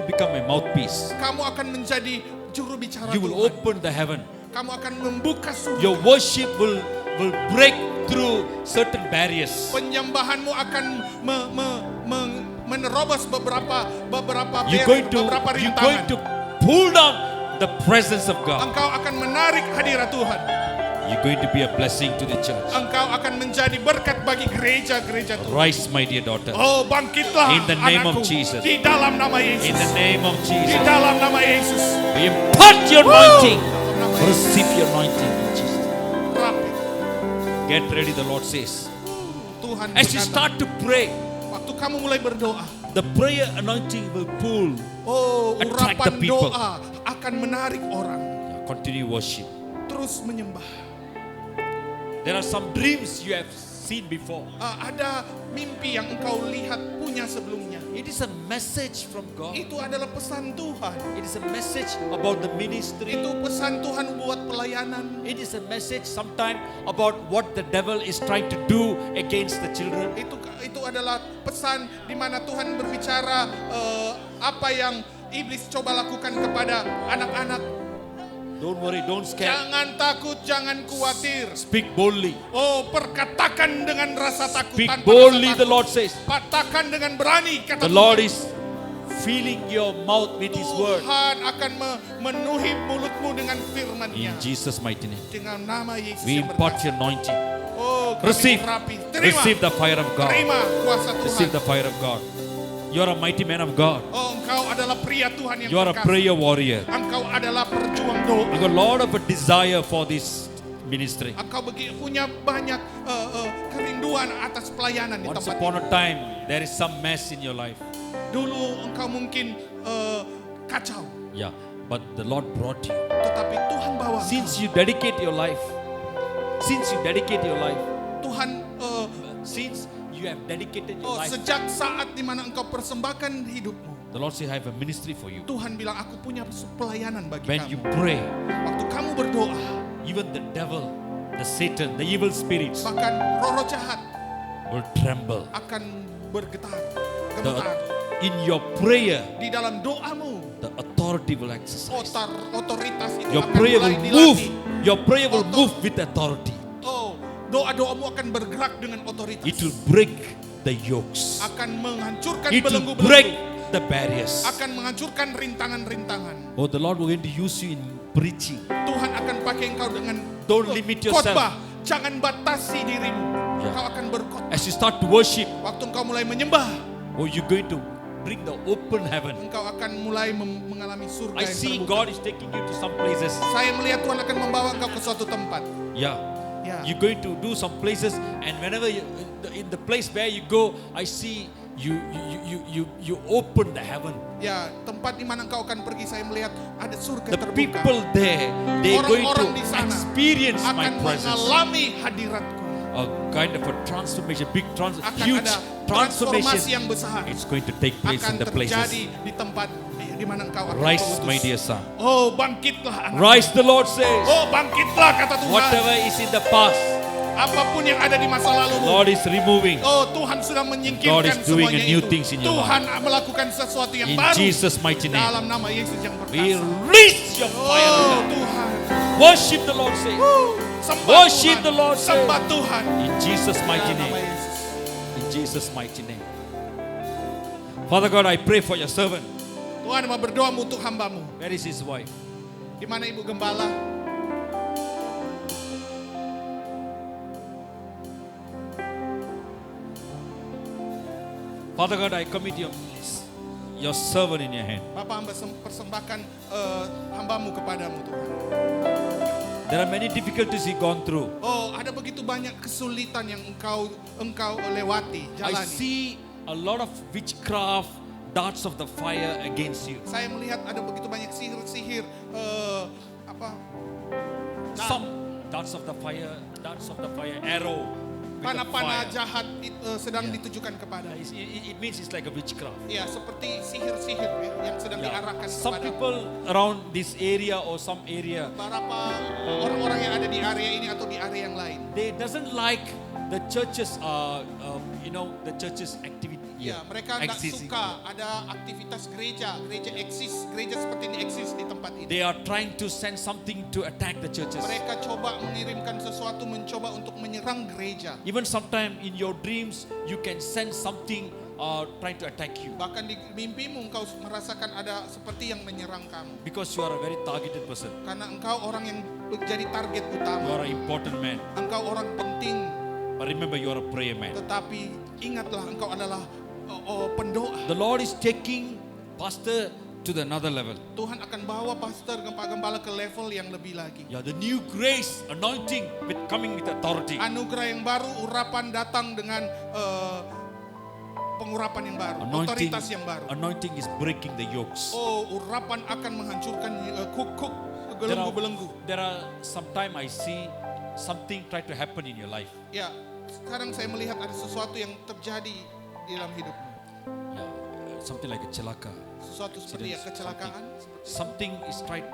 become a mouthpiece. Kamu akan menjadi juru bicara You will Tuhan. open the heaven. Kamu akan membuka surga. Your worship will break through certain barriers. Penyembahanmu akan menerobos beberapa You're going rintangan. to pull down the presence of God. Engkau akan menarik hadirat Tuhan. You're going to be a blessing to the church. Engkau akan menjadi berkat bagi gereja-gereja Tuhan. Rise, my dear daughter. Oh, bangkitlah In the name of anakku. Jesus. Di dalam nama Yesus. In the name of Di Jesus. dalam nama Yesus. We impart your anointing. Dalam nama Yesus. Receive your anointing in Jesus. Rapi. Get ready, the Lord says. Tuhan As you berkata, start to pray, waktu kamu mulai berdoa, the prayer anointing will pull. oh, Attract urapan the people. doa akan menarik orang. Continue worship. Terus menyembah. There are some dreams you have seen before. Ada mimpi yang engkau lihat punya sebelumnya. It is a message from God. Itu adalah pesan Tuhan. It is a message about the ministry. Itu pesan Tuhan buat pelayanan. It is a message sometimes about what the devil is trying to do against the children. Itu adalah pesan di mana Tuhan berbicara apa yang iblis coba lakukan kepada anak-anak. Don't worry, don't scare. Jangan takut, jangan khawatir. Speak boldly. Oh, perkatakan dengan rasa takut Speak tanpa boldly, rasa the takut. Lord says. Katakan dengan berani, kata The Lord is filling your mouth with His word. Tuhan akan memenuhi mulutmu dengan In firman-Nya. Jesus' mighty name. Dengan nama Yesus We yang impart berkata. your anointing. Oh, kami Receive. merapi. Receive the fire of God. Terima kuasa Receive Tuhan. the fire of God. You are a mighty man of God. Oh, engkau adalah pria Tuhan yang You are a perkasa. prayer warrior. Engkau adalah perjuang doa. You got a lot of a desire for this ministry. Engkau punya banyak kerinduan atas pelayanan di Once tempat upon ini. a time, there is some mess in your life. Dulu engkau mungkin kacau, Yeah, but the Lord brought you. tetapi Tuhan bawa engkau. Since you dedicate your life, since you have dedicated your life, Sejak saat dimana engkau persembahkan hidupmu, the Lord says, I have a ministry for you. Tuhan bilang aku punya pelayanan bagi When you kamu. pray, Waktu kamu berdoa, even the devil, the Satan, the evil spirits bahkan roh-roh jahat will tremble. akan bergetar, gemetar. In your prayer, Di dalam doamu, the authority will exercise. otoritas itu Your akan prayer mulai will move. dilatih. Your prayer will move with authority. Doa-doamu akan bergerak dengan otoritas. It will break the yokes. Akan menghancurkan It will belenggu-belenggu. break the barriers. Akan menghancurkan rintangan-rintangan. Oh, the Lord will going to use you in preaching. Tuhan akan pakai engkau dengan Don't limit yourself. khotbah. Jangan batasi dirimu. Yeah. Engkau akan berkhotbah. As you start to worship, Waktu engkau mulai menyembah, oh, you're going to bring the open heaven. engkau akan mulai mengalami surga I yang see terbuka. God is taking you to some places. Saya melihat Tuhan akan membawa engkau ke suatu tempat. Yeah. Ya. You're going to do some places, and whenever you, in the place where you go, I see you open the heaven. Ya, tempat di mana engkau akan pergi, saya melihat ada surga The terbuka. people there, they're going to Orang-orang di sana experience my akan presence. mengalami hadiratku. A kind of a transformation, big Akan huge ada transformasi transformation. yang besar. It's going to take place in Akan the terjadi places. di tempat di mana engkau akan Rise, diutus. my dear son. Oh, bangkitlah anak. Rise, the Lord says. Oh, bangkitlah kata Tuhan. Whatever is in the past, Apapun yang ada di masa lalu. Lord is removing. Oh, Tuhan sudah God menyingkirkan is doing semuanya a new itu. things in your Tuhan melakukan sesuatu yang In baru Jesus' mighty name, dalam nama Yesus yang we perkasa. release your fire. Oh, of God. Tuhan. Worship the Lord says. Sembah Worship Tuhan. the Lord, say. Sembah Tuhan. In Jesus' mighty Dalam nama name. Yesus. In Jesus' mighty name. Father God, I pray for your servant. Tuhan mau berdoa untuk hambamu. Where is his wife? Di mana Ibu Gembala? Father God, I commit your servant in your hand. Bapak hamba persembahkan hambamu kepadamu Tuhan. There are many difficulties he gone through. Oh, ada begitu banyak kesulitan yang engkau lewati, I jalani. see a lot of witchcraft, darts of the fire against you. Saya melihat ada begitu banyak sihir-sihir Some darts of the fire, arrow with the panah-panah fire. jahat sedang Yeah. ditujukan kepada. It means it's like a witchcraft. Ya, seperti sihir-sihir ya, yang sedang Yeah. diarahkan Some kepada people around this area or some area, beberapa orang-orang yang ada di area ini atau di area yang lain. they doesn't like the churches, the churches activity. Ya, mereka nggak existing. suka ada aktivitas gereja seperti ini eksis di tempat ini. They are trying to send something to attack the churches. Mereka coba mengirimkan sesuatu, mencoba untuk menyerang gereja. Even sometimes in your dreams, you can sense something trying to attack you. Bahkan di mimpimu engkau merasakan ada seperti yang menyerang kamu. Because you are a very targeted person. Karena engkau orang yang menjadi target You utama. are an important man. Engkau orang penting, But remember, you are a prayer man. tetapi ingatlah engkau adalah pendoa. The Lord is taking pastor to the another level. Tuhan akan bawa pastor Pak Gembala ke level yang lebih lagi. Yeah, the new grace, anointing, coming with authority. Anugerah yang baru, urapan datang dengan pengurapan yang baru, otoritas yang baru. Anointing is breaking the yokes. Oh, urapan akan menghancurkan kuk-kuk, belenggu-belenggu. There are sometimes I see something try to happen in your life. Ya, sekarang saya melihat ada sesuatu yang terjadi di dalam hidupmu. Yeah, something like a celaka. Sesuatu seperti ya kecelakaan. Something is tried,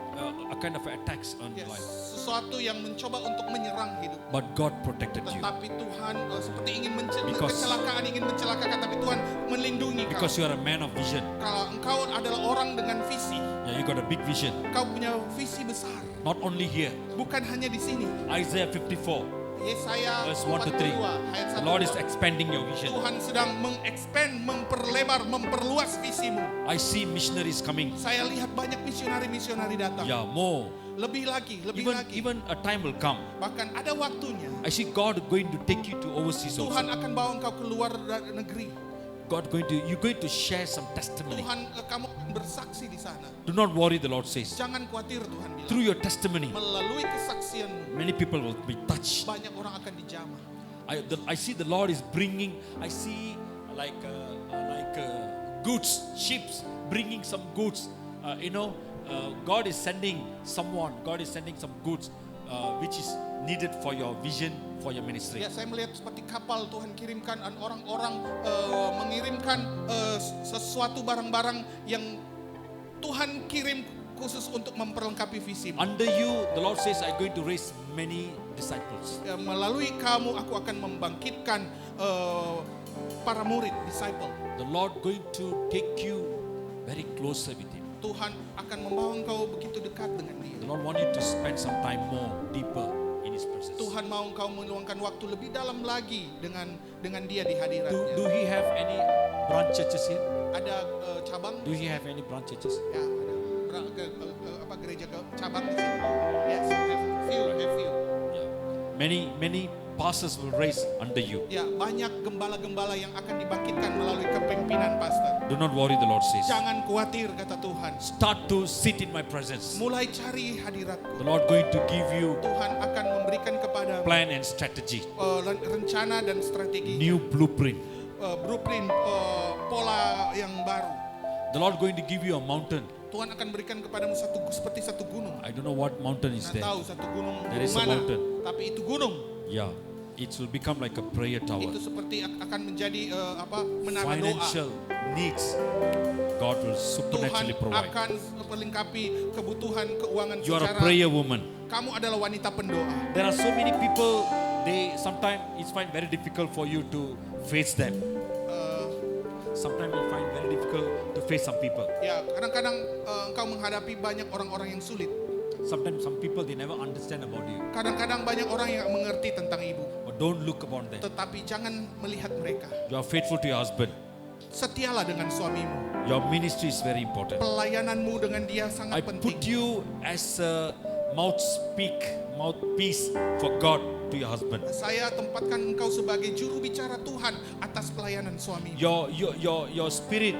a kind of attacks on Yes, your life. sesuatu yang mencoba untuk menyerang hidup. But God protected you Tetapi Tuhan seperti ingin Because- kecelakaan ingin mencelakakan, tapi Tuhan melindungi kau. because you are a man of vision. Kalau engkau adalah orang dengan visi, Yeah, you got a big vision. kau punya visi besar. Not only here. Bukan hanya di sini. Isaiah 54, Yesaya verse 1 to 3. 42 ayat The 1 Lord is 2. expanding your vision. Tuhan sedang mengekspand, memperlebar, memperluas visimu. I see missionaries coming. Saya lihat banyak misionari-misionari datang. Yeah, more. Lebih lagi, lebih Even lagi. even a time will come. Bahkan ada waktunya I see God going to take you to overseas Tuhan also. akan bawa engkau keluar dari negeri. You're going to share some testimony. Tuhan, kamu akan bersaksi di sana. Do not worry, the Lord says. Jangan khawatir, Tuhan bilang. Through your testimony, Melalui kesaksianmu, many people will be touched. banyak orang akan dijamah. I see the Lord is bringing. I see like goods, ships bringing some goods. God is sending someone. God is sending some goods, which is needed for your vision, for your ministry. Ya, saya melihat seperti kapal Tuhan kirimkan dan orang-orang mengirimkan sesuatu barang-barang yang Tuhan kirim khusus untuk memperlengkapi visi. Under you, the Lord says, I'm going to raise many disciples. Ya, melalui kamu aku akan membangkitkan para murid, disciple. The Lord going to take you very closer with Him. Tuhan akan membawa engkau begitu dekat dengan Dia. The Lord want you to spend some time more deeper in His presence. Tuhan mau engkau meluangkan waktu lebih dalam lagi dengan Dia di Do hadiratnya. He have any branch churches here? Ada cabang? Do He have any branch churches? Ya, ada gereja cabang di sini. Yes, have few. Yeah. Many pastors will raise under you. Ya, banyak gembala-gembala yang akan dibangkitkan melalui kepemimpinan pastor. Do not worry, the Lord says. Jangan khawatir, kata Tuhan. Start to sit in my presence. Mulai cari hadiratku. The Lord going to give you Tuhan akan memberikan kepada plan and strategy, rencana dan strategi, new blueprint. blueprint, pola yang baru. The Lord going to give you a mountain. Tuhan akan berikan kepadamu seperti satu gunung. I don't know what mountain is Nggak there. tahu satu gunung There is a mana, mountain. tapi itu gunung. Yeah, it will become like a prayer tower. Itu seperti akan menjadi menara doa. Financial needs, God will Tuhan supernaturally provide. akan melengkapi kebutuhan keuangan You are a secara. prayer woman. Kamu adalah wanita pendoa. There are so many people, sometimes it's find very difficult for you to face them. Sometimes you find very difficult to face some people. Ya, kadang-kadang engkau menghadapi banyak orang-orang yang sulit. Sometimes some people, they never understand about you. Kadang-kadang banyak orang yang mengerti tentang ibu. But don't look upon them. Tetapi jangan melihat mereka. You are faithful to your husband. Setialah dengan suamimu. Your ministry is very important. Pelayananmu dengan dia I sangat penting. put you as a mouthpiece for God to your husband. Saya tempatkan engkau sebagai juru bicara Tuhan atas pelayanan suami. Your spirit,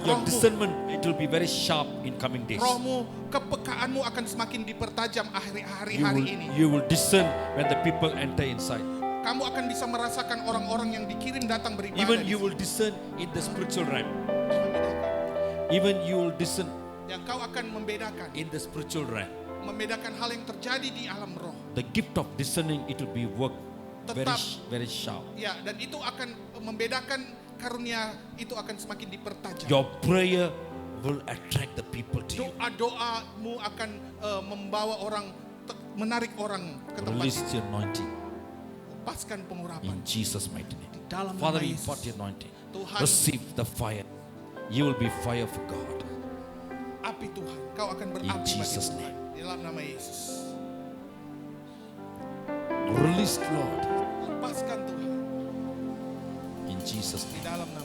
your Rohmu. discernment, it will be very sharp in coming days. Rohmu, kepekaanmu akan semakin dipertajam hari-hari ini. You will discern when the people enter inside. Kamu akan bisa merasakan orang-orang yang dikirim datang beribadah. Even di you will discern in the spiritual realm. sini. Even you will discern Yang kau akan membedakan. in the spiritual realm. Membedakan hal yang terjadi di alam roh. The gift of discerning, it will be work very, Tetap. very sharp. Ya, dan itu akan membedakan karunia itu akan semakin dipertajam. Your prayer will attract the people to you. Doa-doamu akan membawa orang, menarik orang ke tempat Release itu. the anointing Lepaskan pengurapan. in Jesus' mighty name. Dalam Father, nama impart Yesus. the anointing. Tuhan, Receive the fire. You will be fire for God. api Tuhan. Kau akan berapi In bagi Jesus' Tuhan. name. Dalam nama Yesus. Release, Lord, Lepaskan Tuhan. in Jesus' Di name. dalam nama